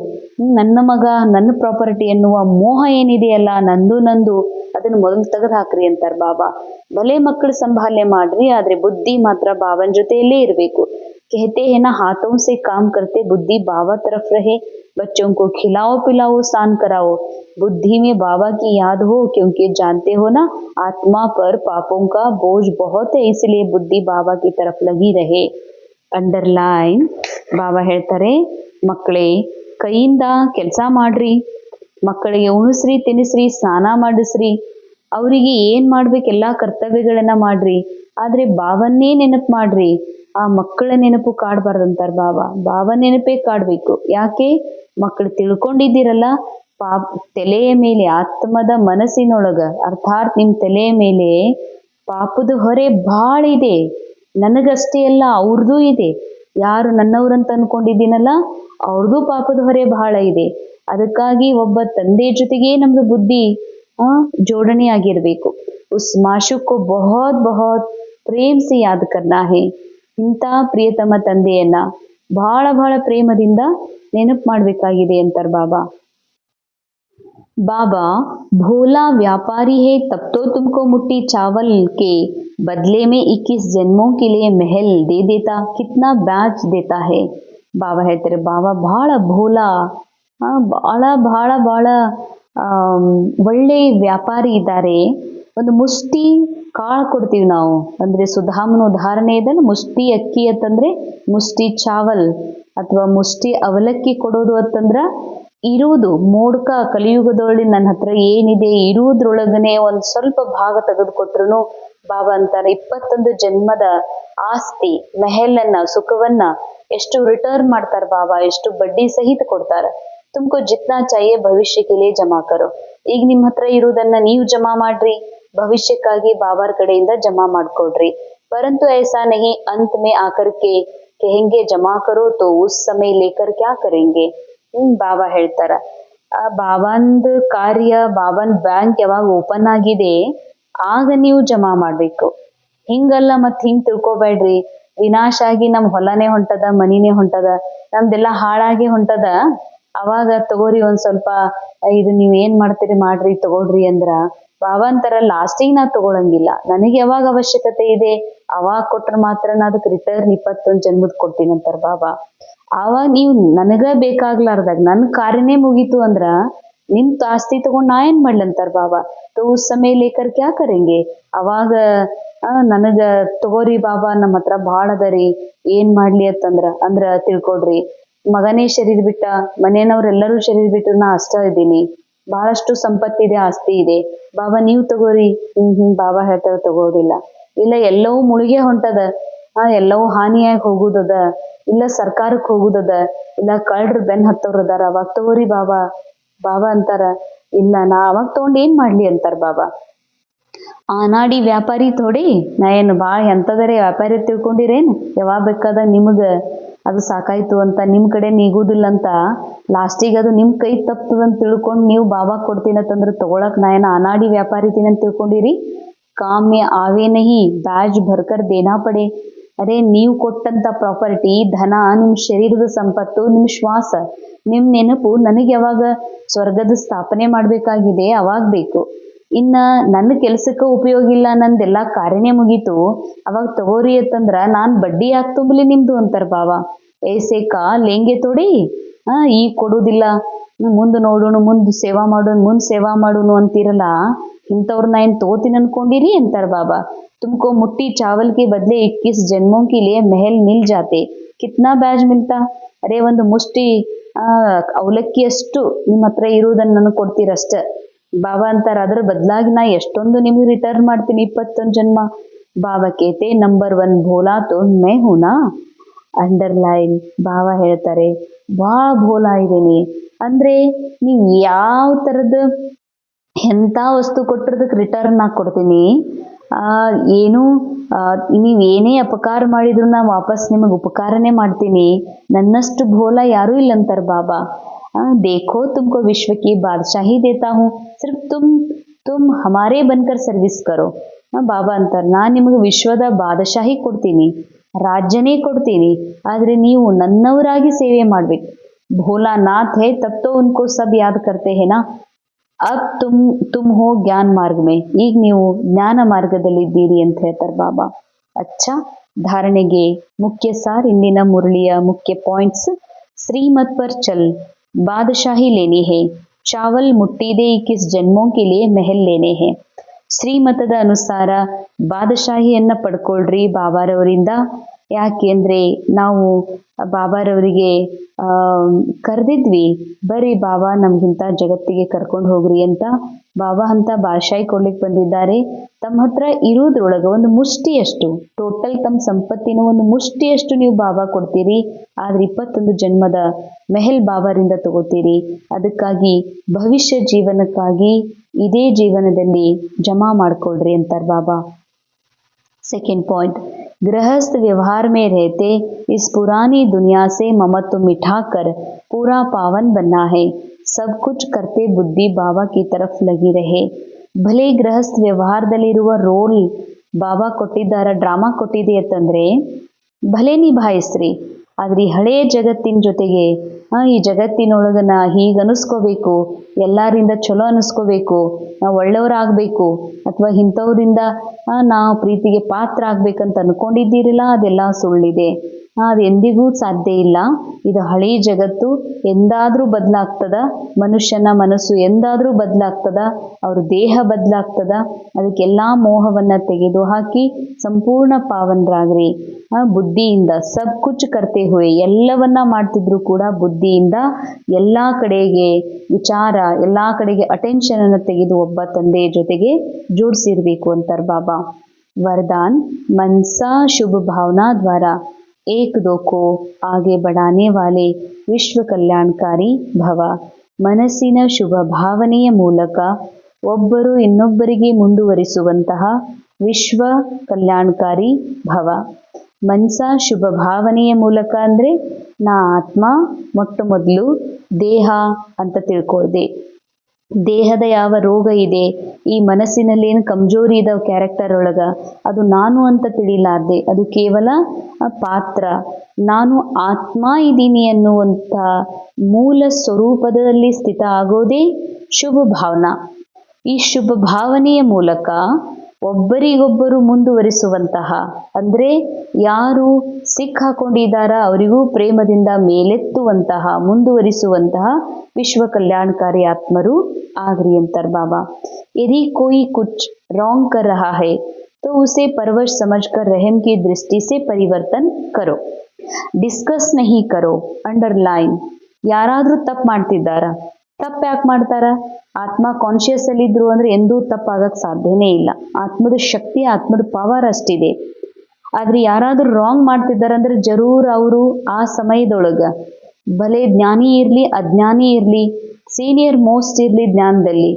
ನನ್ನ ಮಗ, ನನ್ನ ಪ್ರಾಪರ್ಟಿ ಎನ್ನುವ ಮೋಹ ಏನಿದೆಯಲ್ಲ, ನಂದು ಅದನ್ನು ಮೊದಲು ತೆಗೆದು ಹಾಕ್ರಿ ಅಂತಾರೆ ಬಾಬಾ. ಭಲೆ ಮಕ್ಕಳು ಸಂಭಾಲನೆ ಮಾಡ್ರಿ, ಆದರೆ ಬುದ್ಧಿ ಮಾತ್ರ ಬಾಬನ ಜೊತೆಯಲ್ಲೇ ಇರಬೇಕು. कहते हैं ना, हाथों से काम करते बुद्धि बाबा तरफ रहे। बच्चों को खिलाओ पिलाओ स्नान कराओ, बुद्धि में बाबा की याद हो, क्योंकि जानते हो ना आत्मा पर पापों का बोझ बहुत है, इसलिए बुद्धि बाबा की तरफ लगी रहे। ಅಂಡರ್ಲೈನ್ ಬಾಬಾ ಹೇಳ್ತಾರೆ, ಮಕ್ಕಳೇ ಕೈಯಿಂದ ಕೆಲಸ ಮಾಡ್ರಿ, ಮಕ್ಕಳಿಗೆ ಉಣಿಸ್ರಿ ತಿನ್ನಿಸ್ರಿ ಸ್ನಾನ ಮಾಡಿಸ್ರಿ, ಅವರಿಗೆ ಏನ್ ಮಾಡ್ಬೇಕೆಲ್ಲ ಕರ್ತವ್ಯಗಳನ್ನ ಮಾಡ್ರಿ, ಆದ್ರೆ ಬಾವನ್ನೇ ನೆನಪು ಮಾಡ್ರಿ. ಆ ಮಕ್ಕಳ ನೆನಪು ಕಾಡ್ಬಾರ್ದಂತಾರ ಬಾಬಾ. ಬಾಬಾ ನೆನಪೇ ಕಾಡ್ಬೇಕು. ಯಾಕೆ? ಮಕ್ಕಳು ತಿಳ್ಕೊಂಡಿದ್ದೀರಲ್ಲ, ತಲೆಯ ಮೇಲೆ ಆತ್ಮದ ಮನಸ್ಸಿನೊಳಗ ಅರ್ಥಾತ್ ನಿಮ್ ತಲೆಯ ಮೇಲೆ ಪಾಪದ ಹೊರೆ ಭಾಳ ಇದೆ. ನನಗಷ್ಟೇ ಅಲ್ಲ, ಅವ್ರದೂ ಇದೆ. ಯಾರು ನನ್ನವ್ರಂತ ಅನ್ಕೊಂಡಿದ್ದೀನಲ್ಲ ಅವ್ರದೂ ಪಾಪದ ಹೊರೆ ಬಹಳ ಇದೆ. ಅದಕ್ಕಾಗಿ ಒಬ್ಬ ತಂದೆ ಜೊತೆಗೆ ನಮ್ದು ಬುದ್ಧಿ ಜೋಡಣೆ ಆಗಿರ್ಬೇಕು. ಉಸ್ ಮಾಶುಕೋ ಬಹುತ್ ಬಹುತ್ ಪ್ರೇಮ್ ಸೆ ಯಾದ್ ಕರ್ನಾ ಹೇ. ಇಂಥ ಪ್ರಿಯತಮ ತಂದೆಯನ್ನ ಬಹಳ ಬಹಳ ಪ್ರೇಮದಿಂದ ನೆನಪು ಮಾಡ್ಬೇಕಾಗಿದೆ ಅಂತಾರ ಬಾಬಾ. बाबा भोला व्यापारी है, तब तो तुमको मुट्ठी चावल के बदले में 21 जन्मों के लिए महल दे देता, कितना ब्याज देता है. ಬಾಬಾ ಹೇಳ್ತಾರೆ, ಬಾಬಾ ಬಹಳ ಭೋಲಾ, ಬಹಳ ಬಹಳ ಬಹಳ ಒಳ್ಳೆ ವ್ಯಾಪಾರಿ ಇದ್ದಾರೆ. ಒಂದು ಮುಷ್ಟಿ ಕಾಳು ಕೊಡ್ತೀವಿ ನಾವು, ಅಂದ್ರೆ ಸುಧಾಮನ ಉದಾಹರಣೆ ಇದನ್ನು, ಮುಷ್ಟಿ ಅಕ್ಕಿ ಅಂತಂದ್ರೆ ಮುಷ್ಟಿ ಚಾವಲ್ ಅಥವಾ ಮುಷ್ಟಿ ಅವಲಕ್ಕಿ ಕೊಡೋದು ಅಂತಂದ್ರ ಇರುವುದು ಮೋಡ್ಕ ಕಲಿಯುಗದೊಳಗೆ ನನ್ನ ಹತ್ರ ಏನಿದೆ ಇರುವುದ್ರೊಳಗನೆ ಒಂದ್ ಸ್ವಲ್ಪ ಭಾಗ ತೆಗೆದುಕೊಟ್ರು ಬಾಬಾ ಅಂತಾರೆ 21 ಜನ್ಮದ ಆಸ್ತಿ ಮೆಹಲನ್ನ ಸುಖವನ್ನ ಎಷ್ಟು ರಿಟರ್ನ್ ಮಾಡ್ತಾರ ಬಾಬಾ, ಎಷ್ಟು ಬಡ್ಡಿ ಸಹಿತ ಕೊಡ್ತಾರ. ತುಮ್ಕೋ ಜಿತ್ನಾ ಚಾಹಿಯೆ ಭವಿಷ್ಯ ಕೆ ಲಿಯೆ ಜಮಾ ಕರೋ. ಈಗ ನಿಮ್ ಹತ್ರ ಇರುವುದನ್ನ ನೀವು ಜಮಾ ಮಾಡ್ರಿ, ಭವಿಷ್ಯಕ್ಕಾಗಿ ಬಾಬಾರ್ ಕಡೆಯಿಂದ ಜಮಾ ಮಾಡ್ಕೊಡ್ರಿ. ಪರಂತು ಐಸಾ ನಹಿ ಅಂತ್ ಮೇ ಆಕರ್ ಕೆ ಕಹೆಂಗೆ ಜಮಾ ಕರೋ ತೋ ಉಸ್ ಸಮಯ ಲೇಕರ್ ಕ್ಯಾ ಕರೆಂಗೆ. ಬಾಬಾ ಹೇಳ್ತಾರ, ಬಾಬಾಂದ್ ಕಾರ್ಯ, ಬಾಬಾನ್ ಬ್ಯಾಂಕ್ ಯಾವಾಗ ಓಪನ್ ಆಗಿದೆ ಆಗ ನೀವು ಜಮಾ ಮಾಡ್ಬೇಕು. ಹಿಂಗಲ್ಲ ಮತ್ ಹಿಂಗ್ ತಿಳ್ಕೊಬೇಡ್ರಿ, ವಿನಾಶ ಆಗಿ ನಮ್ ಹೊಲನೇ ಹೊಂಟದ, ಮನಿನೇ ಹೊಂಟದ, ನಮ್ದೆಲ್ಲಾ ಹಾಳಾಗಿ ಹೊಂಟದ, ಅವಾಗ ತಗೋರಿ ಒಂದ್ ಸ್ವಲ್ಪ ಇದು ನೀವ್ ಏನ್ ಮಾಡ್ತೀರಿ ಮಾಡ್ರಿ ತಗೊಳ್ರಿ ಅಂದ್ರ ಬಾಬಾ ಅಂತಾರ ಲಾಸ್ಟಿಗೆ ನಾ ತಗೊಳಂಗಿಲ್ಲ, ನನಗೆ ಯಾವಾಗ ಅವಶ್ಯಕತೆ ಇದೆ ಅವಾಗ ಕೊಟ್ರ ಮಾತ್ರ ನಾ ಅದಕ್ಕೆ ರಿಟರ್ನ್ 21 ಜನ್ಮದ್ ಕೊಡ್ತೀನಿ ಅಂತಾರ ಬಾಬಾ. ಆವಾಗ ನೀವು ನನಗ ಬೇಕಾಗ್ಲಾರ್ದಾಗ ನನ್ ಕಾರ್ಯನೇ ಮುಗೀತು ಅಂದ್ರ ನಿಮ್ ಆಸ್ತಿ ತಗೊಂಡ್ ನಾ ಏನ್ ಮಾಡ್ಲಂತಾರ ಬಾಬಾ. ತೋ ಉಸ್ ಸಮಯ ಲೇಕರ್ ಕ್ಯಾ ಕರೆಂಗೆ. ಅವಾಗ ನನಗ ತಗೋರಿ ಬಾಬಾ ನಮ್ಮ ಹತ್ರ ಭಾಳ ಅದರಿ ಏನ್ ಮಾಡ್ಲಿ ಅಂದ್ರ ತಿಳ್ಕೊಡ್ರಿ, ಮಗನೇ ಶರೀರ್ ಬಿಟ್ಟ, ಮನೆಯವ್ರೆಲ್ಲರೂ ಶರೀರ್ ಬಿಟ್ಟು ನಾ ಅಷ್ಟ ಇದ್ದೀನಿ, ಬಹಳಷ್ಟು ಸಂಪತ್ತಿದೆ, ಆಸ್ತಿ ಇದೆ, ಬಾಬಾ ನೀವ್ ತಗೋರಿ. ಬಾಬಾ ಹೇಳ್ತಾರ ತಗೋದಿಲ್ಲ. ಇಲ್ಲ ಎಲ್ಲವೂ ಮುಳುಗೆ ಹೊಂಟದ, ಎಲ್ಲವೂ ಹಾನಿಯಾಗಿ ಹೋಗುದದ, ಇಲ್ಲ ಸರ್ಕಾರಕ್ಕೆ ಹೋಗುದದ, ಇಲ್ಲ ಕಳ್ರ ಬೆನ್ ಹತ್ತವ್ರದಾರ, ಅವಾಗ ತಗೋರಿ ಬಾಬಾ. ಬಾಬಾ ಅಂತಾರ ಇಲ್ಲ, ನಾ ಅವಾಗ ತಗೊಂಡ್ ಏನ್ ಮಾಡ್ಲಿ ಅಂತಾರ ಬಾಬಾ. ಆನಾಡಿ ವ್ಯಾಪಾರಿ ಥೋಡಿ, ನಾ ಏನು ಭಾಳ ಎಂತದರೆ ವ್ಯಾಪಾರಿ ತಿಳ್ಕೊಂಡಿರೇನ್, ಯಾವಾಗ ಬೇಕಾದ ನಿಮಗ ಅದು ಸಾಕಾಯ್ತು ಅಂತ ನಿಮ್ ಕಡೆ ನೀಗುದಿಲ್ಲ ಅಂತ ಲಾಸ್ಟಿಗೆ ಅದು ನಿಮ್ ಕೈ ತಪ್ತದಂತ ತಿಳ್ಕೊಂಡ್ ನೀವು ಬಾಬಾ ಕೊಡ್ತೀನಂತಂದ್ರ ತಗೊಳಕ್ ನಾ ಏನ ಅನಾಡಿ ವ್ಯಾಪಾರಿ ಅಂತ ತಿಳ್ಕೊಂಡಿರಿ. ಕಾಮ್ಯ ಆವೇ ನಹಿ ಬ್ಯಾಜ್ ಭರ್ಕರ್ ದೇನಾ ಪಡೆ. ಅದೇ ನೀವು ಕೊಟ್ಟಂತ ಪ್ರಾಪರ್ಟಿ, ಧನ, ನಿಮ್ ಶರೀರದ ಸಂಪತ್ತು, ನಿಮ್ ಶ್ವಾಸ, ನಿಮ್ ನೆನಪು ನನಗೆ ಯಾವಾಗ ಸ್ವರ್ಗದ ಸ್ಥಾಪನೆ ಮಾಡ್ಬೇಕಾಗಿದೆ ಅವಾಗ ಬೇಕು. ಇನ್ನ ನನ್ನ ಕೆಲ್ಸಕ್ಕೆ ಉಪಯೋಗ ಇಲ್ಲ, ನಂದೆಲ್ಲಾ ಕಾರ್ಯನೇ ಮುಗೀತು, ಅವಾಗ ತಗೋರಿ ಅಂತಂದ್ರ ನಾನ್ ಬಡ್ಡಿ ಯಾಕೆ ತುಂಬಲಿ ನಿಮ್ದು ಅಂತಾರ ಬಾಬಾ. ಏಸೆ ಕಾ ಲೇಂಗೆ ತೋಡಿ, ಈಗ ಕೊಡುದಿಲ್ಲ, ಮುಂದ್ ನೋಡೋಣ, ಮುಂದ್ ಸೇವಾ ಮಾಡೋಣ ಅಂತೀರಲ್ಲ, ಇಂಥವ್ರನ್ನ ಏನ್ ತಗೋತೀನಿ ಅನ್ಕೊಂಡಿರಿ ಅಂತಾರ ಬಾಬಾ. ತುಮಕೋ ಮುಟ್ಟಿ ಚಾವಲ್ ಕೆ ಬದಲೆ 21 ಜನ್ಮೋं के लिए महल मिल जाते, कितना ಬ್ಯಾಜ್ ಮಿಲ್ತಾ. ಅದೇ ಒಂದು ಮುಷ್ಟಿ ಅವಲಕ್ಕಿಯಷ್ಟು ನಿಮ್ಮ ಹತ್ರ ಇರುವುದನ್ನ ನನಗೆ ಕೊಡ್ತೀರಷ್ಟ. ಬಾಬಾ ಅಂತಾರ ಅದ್ರ ಬದಲಾಗಿ ನಾ ಎಷ್ಟೊಂದು ನಿಮ್ಗೆ ರಿಟರ್ನ್ ಮಾಡ್ತೀನಿ 21 ಜನ್ಮ. ಬಾಬಾ ಕೇತೆ ನಂಬರ್ 1 ಭೋಲಾ ತೋ ಮೈ ಹೂನಾ. ಅಂಡರ್ಲೈನ್ ಬಾಬಾ ಹೇಳ್ತಾರೆ, ಭಾಳ ಭೋಲಾ ಇದೇನಿ ಅಂದ್ರೆ ನೀವ್ ಯಾವ ತರದ ಎಂಥ ವಸ್ತು ಕೊಟ್ಟಿರೋದಕ್ಕೆ ರಿಟರ್ನ್ ನಾ ಕೊಡ್ತೀನಿ. ಏನು ನೀವ್ ಏನೇ ಅಪಕಾರ ಮಾಡಿದ್ರು ನಾ ವಾಪಸ್ ನಿಮಗೆ ಉಪಕಾರನೇ ಮಾಡ್ತೀನಿ. ನನ್ನಷ್ಟು ಭೋಲಾ ಯಾರೂ ಇಲ್ಲ ಅಂತಾರ ಬಾಬಾ. देखो तुमको विश्व की बादशाही देता हूँ, सिर्फ तुम हमारे बनकर सर्विस करो. ಬಾಬಾ ಅಂತಾರ ನಾನ್ ನಿಮಗೆ ವಿಶ್ವದ ಬಾದಶಾಹಿ ಕೊಡ್ತೀನಿ, ರಾಜ್ಯನೇ ಕೊಡ್ತೀನಿ, ಆದ್ರೆ ನೀವು ನನ್ನವರಾಗಿ ಸೇವೆ ಮಾಡ್ಬೇಕು. ಭೋಲಾನಾಥ್ ಹೇ ತಬ್ ತೋ ಉನ್ಕೋ ಸಬ್ ಯಾದ್ ಕರ್ತೆ ಹೇ ನಾ. ಅಬ್ ತುಮ್ ಹೋ ಜ್ಞಾನ ಮಾರ್ಗ ಮೇ, ಈಗ ನೀವು ಜ್ಞಾನ ಮಾರ್ಗದಲ್ಲಿ ಇದ್ದೀರಿ ಅಂತ ಹೇಳ್ತಾರ ಬಾಬಾ. ಅಚ್ಚಾ ಧಾರಣೆಗೆ ಮುಖ್ಯ ಸಾರ್ ಇಂದಿನ ಮುರಳಿಯ ಮುಖ್ಯ ಪಾಯಿಂಟ್ಸ್. ಶ್ರೀಮತ್ ಪರ್ ಚಲ್, ಬಾದಶಾಹಿ ಲೇನಿ ಹೇ, ಚಾವಲ್ ಮುಟ್ಟಿದೆ 21 ಜನ್ಮೋं के लिए महल लेने हैं. ಶ್ರೀಮತದ ಅನುಸಾರ ಬಾದಶಾಹಿಯನ್ನ ಪಡ್ಕೊಳ್ರಿ ಬಾಬಾರವರಿಂದ. ಯಾಕೆಂದ್ರೆ ನಾವು ಬಾಬಾರವರಿಗೆ ಕರೆದಿದ್ವಿ, ಬರ್ರಿ ಬಾಬಾ ನಮ್ಗಿಂತ ಜಗತ್ತಿಗೆ ಕರ್ಕೊಂಡು ಹೋಗ್ರಿ ಅಂತ. ಬಾಬಾ ಅಂತ ಬಾದಶಾಹಿ ಕೊಡ್ಲಿಕ್ಕೆ ಬಂದಿದ್ದಾರೆ. ತಮ್ಮ ಹತ್ರ ಇರುವುದ್ರೊಳಗೆ ಒಂದು ಮುಷ್ಟಿಯಷ್ಟು, ಟೋಟಲ್ ತಮ್ಮ ಸಂಪತ್ತಿನ ಒಂದು ಮುಷ್ಟಿಯಷ್ಟು ನೀವು ಬಾಬಾ ಕೊಡ್ತೀರಿ, ಆದ್ರೆ 21 ಜನ್ಮದ ಮೆಹಲ್ ಬಾಬಾರಿಂದ ತಗೋತೀರಿ. ಅದಕ್ಕಾಗಿ ಭವಿಷ್ಯ ಜೀವನಕ್ಕಾಗಿ ಇದೇ ಜೀವನದಲ್ಲಿ ಜಮಾ ಮಾಡ್ಕೊಳ್ರಿ ಅಂತಾರೆ ಬಾಬಾ. सेकेंड पॉइंट, गृहस्थ व्यवहार में रहते इस पुरानी दुनिया से ममत्व मिटाकर पूरा पावन बनना है. सब कुछ करते बुद्धि बाबा की तरफ लगी रहे. ಭಲೆ ಗೃಹಸ್ಥ ವ್ಯವಹಾರದಲ್ಲಿರುವ ರೋಲ್ ಬಾಬಾ ಕೊಟ್ಟಿದ್ದಾರ, ಡ್ರಾಮಾ ಕೊಟ್ಟಿದೆ ಅಂತಂದ್ರೆ ಭಲೆ ನಿಭಾಯಿಸ್ರಿ. ಆದ್ರೆ ಈ ಹಳೆಯ ಜಗತ್ತಿನ ಜೊತೆಗೆ ಈ ಜಗತ್ತಿನೊಳಗ ನಾ ಹೀಗೆ ಅನಿಸ್ಕೋಬೇಕು, ಎಲ್ಲರಿಂದ ಚಲೋ ಅನಿಸ್ಕೋಬೇಕು, ನಾವು ಒಳ್ಳೆಯವರಾಗಬೇಕು, ಅಥವಾ ಇಂಥವ್ರಿಂದ ನಾವು ಪ್ರೀತಿಗೆ ಪಾತ್ರ ಆಗ್ಬೇಕಂತ ಅನ್ಕೊಂಡಿದ್ದೀರಿಲ್ಲ, ಅದೆಲ್ಲ ಸುಳ್ಳಿದೆ. ಅದು ಎಂದಿಗೂ ಸಾಧ್ಯ ಇಲ್ಲ. ಇದು ಹಳೆಯ ಜಗತ್ತು, ಎಂದಾದ್ರೂ ಬದಲಾಗ್ತದ. ಮನುಷ್ಯನ ಮನಸ್ಸು ಎಂದಾದ್ರೂ ಬದಲಾಗ್ತದ, ಅವ್ರ ದೇಹ ಬದಲಾಗ್ತದ. ಅದಕ್ಕೆಲ್ಲಾ ಮೋಹವನ್ನ ತೆಗೆದು ಹಾಕಿ ಸಂಪೂರ್ಣ ಪಾವನರಾಗ್ರಿ. ಬುದ್ಧಿಯಿಂದ ಸಬ್ ಕುಚ್ ಕರ್ತೆ ಹುಯೆ, ಎಲ್ಲವನ್ನ ಮಾಡ್ತಿದ್ರು ಕೂಡ ಬುದ್ಧಿಯಿಂದ ಎಲ್ಲಾ ಕಡೆಗೆ ವಿಚಾರ, ಎಲ್ಲಾ ಕಡೆಗೆ ಅಟೆನ್ಷನ್ ಅನ್ನು ತೆಗೆದು ಒಬ್ಬ ತಂದೆಯ ಜೊತೆಗೆ ಜೋಡಿಸಿರ್ಬೇಕು ಅಂತಾರೆ ಬಾಬಾ. वरदान, मनसा शुभ भावना द्वारा एक दो को आगे बढ़ाने वाले विश्व कल्याणकारी भव. ಮನಸ್ಸಿನ ಶುಭ ಭಾವನೆಯ ಮೂಲಕ ಒಬ್ಬರು ಇನ್ನೊಬ್ಬರಿಗೆ ಮುಂದುವರಿಸುವಂತಹ ವಿಶ್ವ ಕಲ್ಯಾಣಕಾರಿ ಭವ. ಮನಸ ಶುಭ ಭಾವನೆಯ ಮೂಲಕ ಅಂದ್ರೆ ನಾ ಆತ್ಮ ಮೊಟ್ಟ ಮೊದಲು ದೇಹ ಅಂತ ತಿಳ್ಕೊಳ್ದೆ. ದೇಹದ ಯಾವ ರೋಗ ಇದೆ, ಈ ಮನಸ್ಸಿನಲ್ಲಿ ಏನು ಕಮ್ಜೋರಿ ಇದಾವ ಕ್ಯಾರೆಕ್ಟರ್ ಒಳಗ, ಅದು ನಾನು ಅಂತ ತಿಳಿಲಾರ್ದೆ, ಅದು ಕೇವಲ ಪಾತ್ರ. ನಾನು ಆತ್ಮ ಇದ್ದೀನಿ ಅನ್ನುವಂಥ ಮೂಲ ಸ್ವರೂಪದಲ್ಲಿ ಸ್ಥಿತ ಆಗೋದೇ ಶುಭ ಭಾವನಾ. ಈ ಶುಭ ಭಾವನೆಯ ಮೂಲಕ ಒಬ್ಬರಿಗೊಬ್ಬರು ಮುಂದುವರಿಸುವಂತಹ, ಅಂದ್ರೆ ಯಾರು ಸಿಕ್ಕಾಕೊಂಡಿದ್ದಾರ ಅವರಿಗೂ ಪ್ರೇಮದಿಂದ ಮೇಲೆತ್ತುವಂತಹ, ಮುಂದುವರಿಸುವಂತಹ ವಿಶ್ವ ಕಲ್ಯಾಣಕಾರಿ ಆತ್ಮರು ಆಗ್ರಿ ಅಂತಾರೆ ಬಾಬಾ. यदि कोई कुछ रॉन्ग कर रहा है तो उसे परवश समझकर रहम की दृष्टि से परिवर्तन करो. ಡಿಸ್ಕಸ್ नहीं करो, ಅಂಡರ್ಲೈನ್. ಯಾರಾದ್ರೂ ತಪ್ಪು ಮಾಡ್ತಿದ್ದಾರ, ತಪ್ಪು ಯಾಕೆ ಮಾಡ್ತಾರ? ಆತ್ಮ ಕಾನ್ಶಿಯಸ್ ಅಲ್ಲಿ ಇದ್ರು ಅಂದ್ರೆ ಎಂದೂ ತಪ್ಪಾಗಕ್ ಸಾಧ್ಯನೇ ಇಲ್ಲ. ಆತ್ಮದ ಶಕ್ತಿ, ಆತ್ಮದ ಪವರ್ ಅಷ್ಟಿದೆ. ಆದ್ರೆ ಯಾರಾದ್ರೂ ರಾಂಗ್ ಮಾಡ್ತಿದ್ದಾರೆ ಅಂದ್ರೆ ಜರೂರ್ ಅವರು ಆ ಸಮಯದೊಳಗ ಭಲೆ ಜ್ಞಾನಿ ಇರ್ಲಿ ಅಜ್ಞಾನಿ ಇರ್ಲಿ, ಸೀನಿಯರ್ ಮೋಸ್ಟ್ ಇರ್ಲಿ ಜ್ಞಾನದಲ್ಲಿ,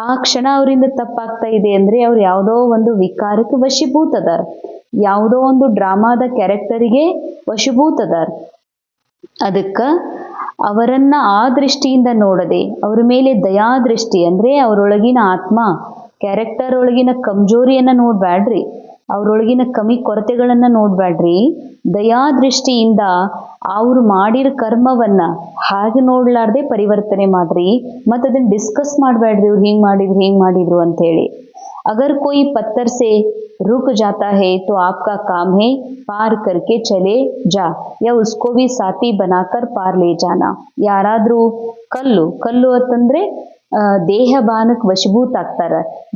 ಆ ಕ್ಷಣ ಅವರಿಂದ ತಪ್ಪಾಗ್ತಾ ಇದೆ ಅಂದ್ರೆ ಅವ್ರು ಯಾವುದೋ ಒಂದು ವಿಕಾರಕ್ಕೆ ವಶೀಭೂತದಾರ, ಯಾವುದೋ ಒಂದು ಡ್ರಾಮಾದ ಕ್ಯಾರೆಕ್ಟರಿಗೆ ವಶೀಭೂತದಾರ. ಅದಕ್ಕ ಅವರನ್ನ ಆ ದೃಷ್ಟಿಯಿಂದ ನೋಡದೆ ಅವರ ಮೇಲೆ ದಯಾದೃಷ್ಟಿ, ಅಂದ್ರೆ ಅವರೊಳಗಿನ ಆತ್ಮ ಕ್ಯಾರೆಕ್ಟರ್ ಒಳಗಿನ ಕಮ್ಜೋರಿಯನ್ನ ನೋಡ್ಬ್ಯಾಡ್ರಿ, ಅವರೊಳಗಿನ ಕಮ್ಮಿ ಕೊರತೆಗಳನ್ನ ನೋಡ್ಬ್ಯಾಡ್ರಿ. ದಯಾದೃಷ್ಟಿಯಿಂದ ಅವ್ರು ಮಾಡಿರೋ ಕರ್ಮವನ್ನ ಹಾಗೆ ನೋಡ್ಲಾರ್ದೆ ಪರಿವರ್ತನೆ ಮಾಡ್ರಿ. ಮತ್ತು ಅದನ್ನ ಡಿಸ್ಕಸ್ ಮಾಡ್ಬೇಡ್ರಿ, ಇವ್ರು ಹಿಂಗ್ ಮಾಡಿದ್ರು ಅಂತ ಹೇಳಿ. ಅಗರ್ कोई पत्थर से रुक जाता है तो आपका काम है पार करके चले जा या उसको भी साथी बनाकर पार ले जाना. ಯಾರಾದ್ರೂ ಕಲ್ಲು ಅಂತಂದ್ರೆ ದೇಹ ಬಾನಕ್ಕೆ ವಶಭೂತ ಆಗ್ತಾರ,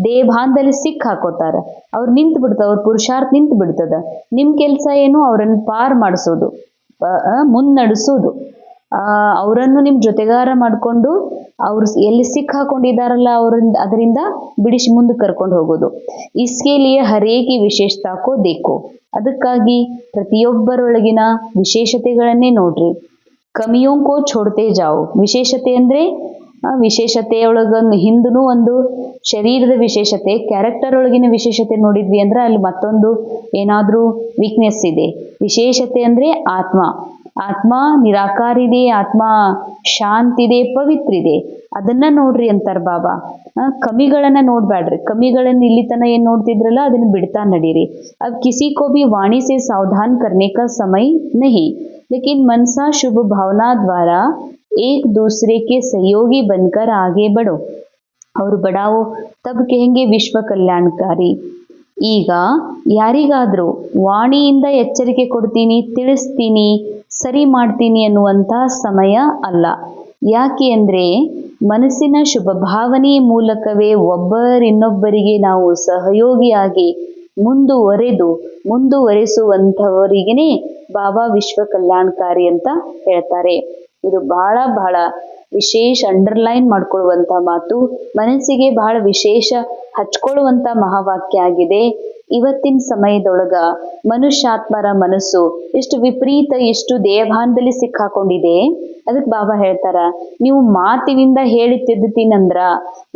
ದೇಹ ಬಾನದಲ್ಲಿ ಸಿಕ್ ಹಾಕೋತಾರ, ಅವ್ರು ನಿಂತು ಬಿಡ್ತದ, ಅವ್ರ ಪುರುಷಾರ್ಥ ನಿಂತು ಬಿಡ್ತದ. ನಿಮ್ ಕೆಲ್ಸ ಏನು? ಅವ್ರನ್ನ ಪಾರ್ ಮಾಡಿಸೋದು, ಮುನ್ನಡೆಸೋದು, ಅವರನ್ನು ನಿಮ್ ಜೊತೆಗಾರ ಮಾಡ್ಕೊಂಡು ಅವ್ರು ಎಲ್ಲಿ ಸಿಕ್ ಹಾಕೊಂಡಿದಾರಲ್ಲ ಅದರಿಂದ ಬಿಡಿಸಿ ಮುಂದೆ ಕರ್ಕೊಂಡು ಹೋಗೋದು. ಇಸ್ಕೆ ಲಿಯೆ ಹರೇಕಿ ವಿಶೇಷತಾಕೋ ದೇಕೋ. ಅದಕ್ಕಾಗಿ ಪ್ರತಿಯೊಬ್ಬರೊಳಗಿನ ವಿಶೇಷತೆಗಳನ್ನೇ ನೋಡ್ರಿ. ಕಮಿಯೋಂಕೋ ಛೋಡ್ತೆ ಜಾओ. ವಿಶೇಷತೆ ಅಂದ್ರೆ ವಿಶೇಷತೆಯೊಳಗೊಂದು ಹಿಂದೂ ಒಂದು ಶರೀರದ ವಿಶೇಷತೆ, ಕ್ಯಾರೆಕ್ಟರ್ ಒಳಗಿನ ವಿಶೇಷತೆ ನೋಡಿದ್ವಿ ಅಂದ್ರೆ ಅಲ್ಲಿ ಮತ್ತೊಂದು ಏನಾದ್ರೂ ವೀಕ್ನೆಸ್ ಇದೆ. ವಿಶೇಷತೆ ಅಂದ್ರೆ ಆತ್ಮ ನಿರಾಕಾರ ಇದೆ, ಆತ್ಮ ಶಾಂತಿದೆ, ಪವಿತ್ರ ಇದೆ, ಅದನ್ನ ನೋಡ್ರಿ ಅಂತಾರ ಬಾಬಾ. ಕಮಿಗಳನ್ನ ನೋಡ್ಬ್ಯಾಡ್ರಿ. ಕಮಿಗಳನ್ನ ಇಲ್ಲಿ ತನ ಏನ್ ನೋಡ್ತಿದ್ರಲ್ಲ ಅದನ್ನ ಬಿಡ್ತಾ ನಡೀರಿ. अब किसी को भी वाणी से सावधान करने का समय नहीं, लेकिन मनसा शुभ भावना द्वारा एक दूसरे के सहयोगी बनकर आगे बढ़ो. और बढ़ाओ तब कहेंगे विश्व कल्याणकारी. ಈಗ ಯಾರಿಗಾದರೂ ವಾಣಿಯಿಂದ ಎಚ್ಚರಿಕೆ ಕೊಡ್ತೀನಿ, ತಿಳಿಸ್ತೀನಿ, ಸರಿ ಮಾಡ್ತೀನಿ ಅನ್ನುವಂಥ ಸಮಯ ಅಲ್ಲ. ಯಾಕೆ ಅಂದರೆ ಮನಸ್ಸಿನ ಶುಭ ಭಾವನೆಯ ಮೂಲಕವೇ ಒಬ್ಬರಿನ್ನೊಬ್ಬರಿಗೆ ನಾವು ಸಹಯೋಗಿಯಾಗಿ ಮುಂದುವರೆಸುವಂಥವರಿಗೇ ಬಾಬಾ ವಿಶ್ವ ಕಲ್ಯಾಣಕಾರಿ ಅಂತ ಹೇಳ್ತಾರೆ. ಇದು ಬಹಳ ಬಹಳ ವಿಶೇಷ ಅಂಡರ್ಲೈನ್ ಮಾಡ್ಕೊಳ್ಳುವಂಥ ಮಾತು, ಮನಸ್ಸಿಗೆ ಬಹಳ ವಿಶೇಷ ಹಚ್ಕೊಳ್ಳುವಂಥ ಮಹಾವಾಕ್ಯ ಆಗಿದೆ. ಇವತ್ತಿನ ಸಮಯದೊಳಗ ಮನುಷ್ಯಾತ್ಮರ ಮನಸ್ಸು ಎಷ್ಟು ವಿಪರೀತ, ಎಷ್ಟು ದೇಹಭಾನದಲ್ಲಿ ಸಿಕ್ಕಾಕೊಂಡಿದೆ. ಅದಕ್ಕೆ ಬಾಬಾ ಹೇಳ್ತಾರ, ನೀವು ಮಾತಿನಿಂದ ಹೇಳಿ ತಿದ್ದುತ್ತೀನಂದ್ರ,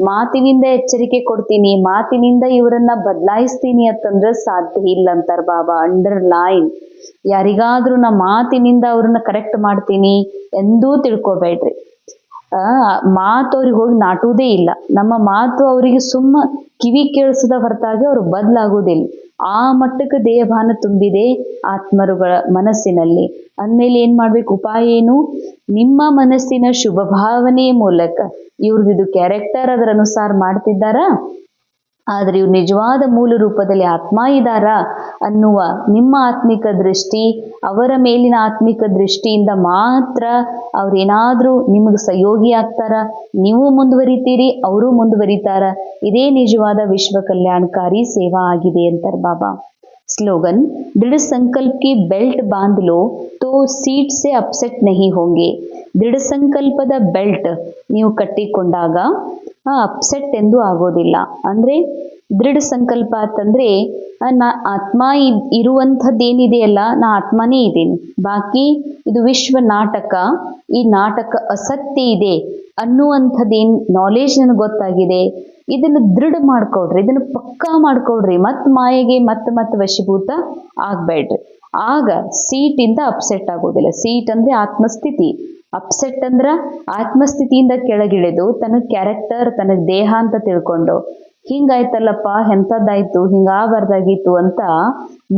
ಮಾತಿನಿಂದ ಎಚ್ಚರಿಕೆ ಕೊಡ್ತೀನಿ, ಮಾತಿನಿಂದ ಇವರನ್ನ ಬದಲಾಯಿಸ್ತೀನಿ ಅಂತಂದ್ರೆ ಸಾಧ್ಯ ಇಲ್ಲ ಅಂತಾರ ಬಾಬಾ. ಅಂಡರ್ಲೈನ್. ಯಾರಿಗಾದ್ರೂ ನಾ ಮಾತಿನಿಂದ ಅವ್ರನ್ನ ಕರೆಕ್ಟ್ ಮಾಡ್ತೀನಿ ಎಂದೂ ತಿಳ್ಕೊಬೇಡ್ರಿ. ಮಾತು ಅವ್ರಿಗೆ ಹೋಗಿ ನಾಟುವುದೇ ಇಲ್ಲ. ನಮ್ಮ ಮಾತು ಅವರಿಗೆ ಸುಮ್ಮ ಕಿವಿ ಕೇಳಿಸದ ಹೊರತಾಗಿ ಅವರು ಬದಲಾಗುವುದಿಲ್ಲ. ಆ ಮಟ್ಟಕ್ಕೆ ದೇಹಭಾನ ತುಂಬಿದೆ ಆತ್ಮರುಗಳ ಮನಸ್ಸಿನಲ್ಲಿ. ಅಂದಮೇಲೆ ಏನ್ ಮಾಡ್ಬೇಕು? ಉಪಾಯ ಏನು? ನಿಮ್ಮ ಮನಸ್ಸಿನ ಶುಭ ಭಾವನೆಯ ಮೂಲಕ ಇವ್ರದ್ದು ಕ್ಯಾರೆಕ್ಟರ್ ಅದರ ಅನುಸಾರ ಮಾಡ್ತಿದ್ದಾರಾ, ಆದ್ರೆ ಇವ್ರು ನಿಜವಾದ ಮೂಲ ರೂಪದಲ್ಲಿ ಆತ್ಮ ಇದ್ದಾರ ಅನ್ನುವ ನಿಮ್ಮ ಆತ್ಮಿಕ ದೃಷ್ಟಿ, ಅವರ ಮೇಲಿನ ಆತ್ಮಿಕ ದೃಷ್ಟಿಯಿಂದ ಮಾತ್ರ ಅವ್ರೇನಾದ್ರೂ ನಿಮಗೆ ಸಹಯೋಗಿ ಆಗ್ತಾರ, ನೀವು ಮುಂದುವರಿತೀರಿ, ಅವರು ಮುಂದುವರಿತಾರ. ಇದೇ ನಿಜವಾದ ವಿಶ್ವ ಕಲ್ಯಾಣಕಾರಿ ಸೇವಾ ಆಗಿದೆ ಅಂತಾರೆ ಬಾಬಾ. स्लोगन, दृढ़ संकल्प की बेल्ट बांध लो तो सीट से अपसेट नहीं होंगे. ದೃಢ ಸಂಕಲ್ಪದ ಬೆಲ್ಟ್ ನೀವು ಕಟ್ಟಿಕೊಂಡಾಗ ಅಪ್ಸೆಟ್ ಎಂದು ಆಗೋದಿಲ್ಲ. ಅಂದ್ರೆ ದೃಢ ಸಂಕಲ್ಪ ಅಂತಂದ್ರೆ ನಾ ಆತ್ಮ ಇರುವಂಥದ್ದೇನಿದೆಯಲ್ಲ, ನಾ ಆತ್ಮನೇ ಇದ್ದೀನಿ, ಬಾಕಿ ಇದು ವಿಶ್ವ ನಾಟಕ, ಈ ನಾಟಕ ಅಸತ್ಯ ಇದೆ ಅನ್ನುವಂಥದ್ದೇನು ನಾಲೆಜ್ ನನಗೆ ಗೊತ್ತಾಗಿದೆ. ಇದನ್ನು ದೃಢ ಮಾಡ್ಕೊಳ್ರಿ, ಇದನ್ನು ಪಕ್ಕಾ ಮಾಡ್ಕೊಳ್ರಿ, ಮಾಯೆಗೆ ಮತ್ತೆ ವಶೀಭೂತ ಆಗ್ಬೇಡ್ರಿ. ಆಗ ಸೀಟಿಂದ ಅಪ್ಸೆಟ್ ಆಗೋದಿಲ್ಲ. ಸೀಟ್ ಅಂದ್ರೆ ಆತ್ಮಸ್ಥಿತಿ, ಅಪ್ಸೆಟ್ ಅಂದ್ರ ಆತ್ಮಸ್ಥಿತಿಯಿಂದ ಕೆಳಗಿಳಿದು ತನ್ನ ಕ್ಯಾರೆಕ್ಟರ್, ತನ್ನ ದೇಹ ಅಂತ ತಿಳ್ಕೊಂಡು ಹಿಂಗಾಯ್ತಲ್ಲಪ್ಪ, ಎಂಥದ್ದಾಯ್ತು, ಹಿಂಗಾಗಬಾರ್ದಾಗಿತ್ತು ಅಂತ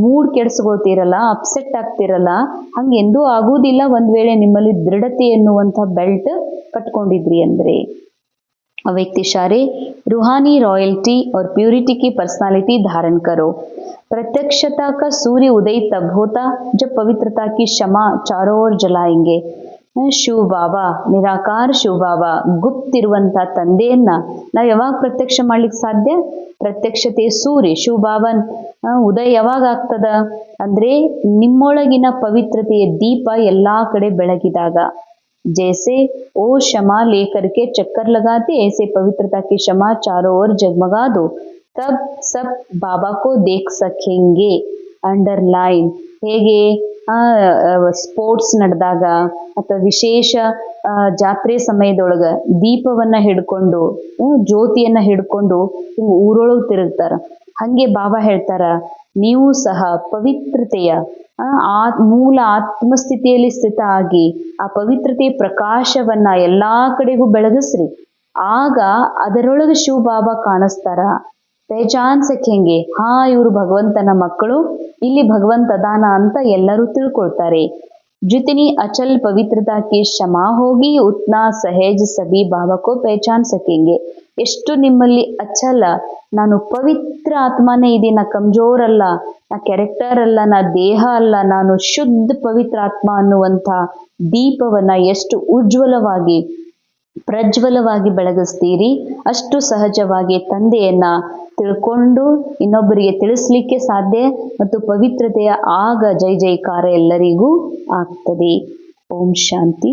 ಮೂಡ್ ಕೆಡಿಸ್ಕೊಳ್ತೀರಲ್ಲ, ಅಪ್ಸೆಟ್ ಆಗ್ತಿರಲ್ಲ, ಹಂಗೆಂದೂ ಆಗುವುದಿಲ್ಲ ಒಂದ್ ವೇಳೆ ನಿಮ್ಮಲ್ಲಿ ದೃಢತೆ ಎನ್ನುವಂಥ ಬೆಲ್ಟ್ ಕಟ್ಕೊಂಡಿದ್ರಿ ಅಂದ್ರೆ. व्यक्ति इशारे, रूहानी रॉयल्टी और प्यूरिटी की पर्सनालिटी धारण करो. प्रत्यक्षता का सूर्य उदय तब होता जब पवित्रता की शमा चारों ओर जलाएंगे. ಶಿವ ಬಾಬಾ, ನಿರಾಕಾರ ಶಿವ ಬಾಬಾ, ಗುಪ್ತಿರುವಂಥ ತಂದೆಯನ್ನ ನಾವು ಯಾವಾಗ ಪ್ರತ್ಯಕ್ಷ ಮಾಡ್ಲಿಕ್ಕೆ ಸಾಧ್ಯ? ಪ್ರತ್ಯಕ್ಷತೆ ಸೂರ್ಯ ಶಿವ ಬಾಬನ್ ಉದಯ ಯಾವಾಗ ಆಗ್ತದ ಅಂದ್ರೆ ನಿಮ್ಮೊಳಗಿನ ಪವಿತ್ರತೆಯ ದೀಪ ಎಲ್ಲಾ ಕಡೆ ಬೆಳಗಿದಾಗ. जैसे ओ क्षमा लेकर के चक्कर लगाते, ऐसे पवित्रता की क्षमा चारों ओर जगमगा दो, तब सब बाबा को देख सकेंगे. अंडरलाइन. ಹೇಗೆ ಸ್ಪೋರ್ಟ್ಸ್ ನಡೆದಾಗ ಅಥವಾ ವಿಶೇಷ ಜಾತ್ರೆ ಸಮಯದೊಳಗ ದೀಪವನ್ನ ಹಿಡ್ಕೊಂಡು, ಜ್ಯೋತಿಯನ್ನ ಹಿಡ್ಕೊಂಡು ಹಿಂಗೆ ಊರೊಳಗೆ ತಿರುಗ್ತಾರ, ಹಂಗೆ ಬಾಬಾ ಹೇಳ್ತಾರ, ನೀವು ಸಹ ಪವಿತ್ರತೆಯ ಮೂಲ ಆತ್ಮಸ್ಥಿತಿಯಲ್ಲಿ ಸ್ಥಿತ ಆಗಿ ಆ ಪವಿತ್ರತೆಯ ಪ್ರಕಾಶವನ್ನ ಎಲ್ಲಾ ಕಡೆಗೂ ಬೆಳಗಿಸ್ರಿ. ಆಗ ಅದರೊಳಗೆ ಶಿವ ಬಾಬಾ ಕಾಣಿಸ್ತಾರ. ಪಹಚಾನ್ ಸಖೆಂಗೆ, ಹಾ ಇವರು ಭಗವಂತನ ಮಕ್ಕಳು, ಇಲ್ಲಿ ಭಗವಂತ ಅದಾನ ಅಂತ ಎಲ್ಲರೂ ತಿಳ್ಕೊಳ್ತಾರೆ. ಜಿತನಿ ಅಚಲ್ ಪವಿತ್ರತಾ ಕಿ ಕ್ಷಮಾ ಹೋಗಿ ಉತ್ನಾ ಸಹಜ ಸಭಿ ಬಾಬಾ ಕೋ ಪಹಚಾನ್ ಸಕೆಂಗೆ. ಎಷ್ಟು ನಿಮ್ಮಲ್ಲಿ ಅಚಲ, ನಾನು ಪವಿತ್ರ ಆತ್ಮನೇ ಇದೀನಿ, ನಾ ಕಮ್ಜೋರ್ ಅಲ್ಲ, ನಾ ಕ್ಯಾರೆಕ್ಟರ್ ಅಲ್ಲ, ನಾ ದೇಹ ಅಲ್ಲ, ನಾನು ಶುದ್ಧ ಪವಿತ್ರ ಆತ್ಮ ಅನ್ನುವಂಥ ದೀಪವನ್ನ ಎಷ್ಟು ಉಜ್ವಲವಾಗಿ ಪ್ರಜ್ವಲವಾಗಿ ಬೆಳಗಿಸ್ತೀರಿ, ಅಷ್ಟು ಸಹಜವಾಗಿ ತಂದೆಯನ್ನ ತಿಳ್ಕೊಂಡು ಇನ್ನೊಬ್ಬರಿಗೆ ತಿಳಿಸ್ಲಿಕ್ಕೆ ಸಾಧ್ಯ ಮತ್ತು ಪವಿತ್ರತೆಯ ಆಗ ಜೈ ಜೈಕಾರ ಎಲ್ಲರಿಗೂ ಆಗ್ತದೆ. ಓಂ ಶಾಂತಿ.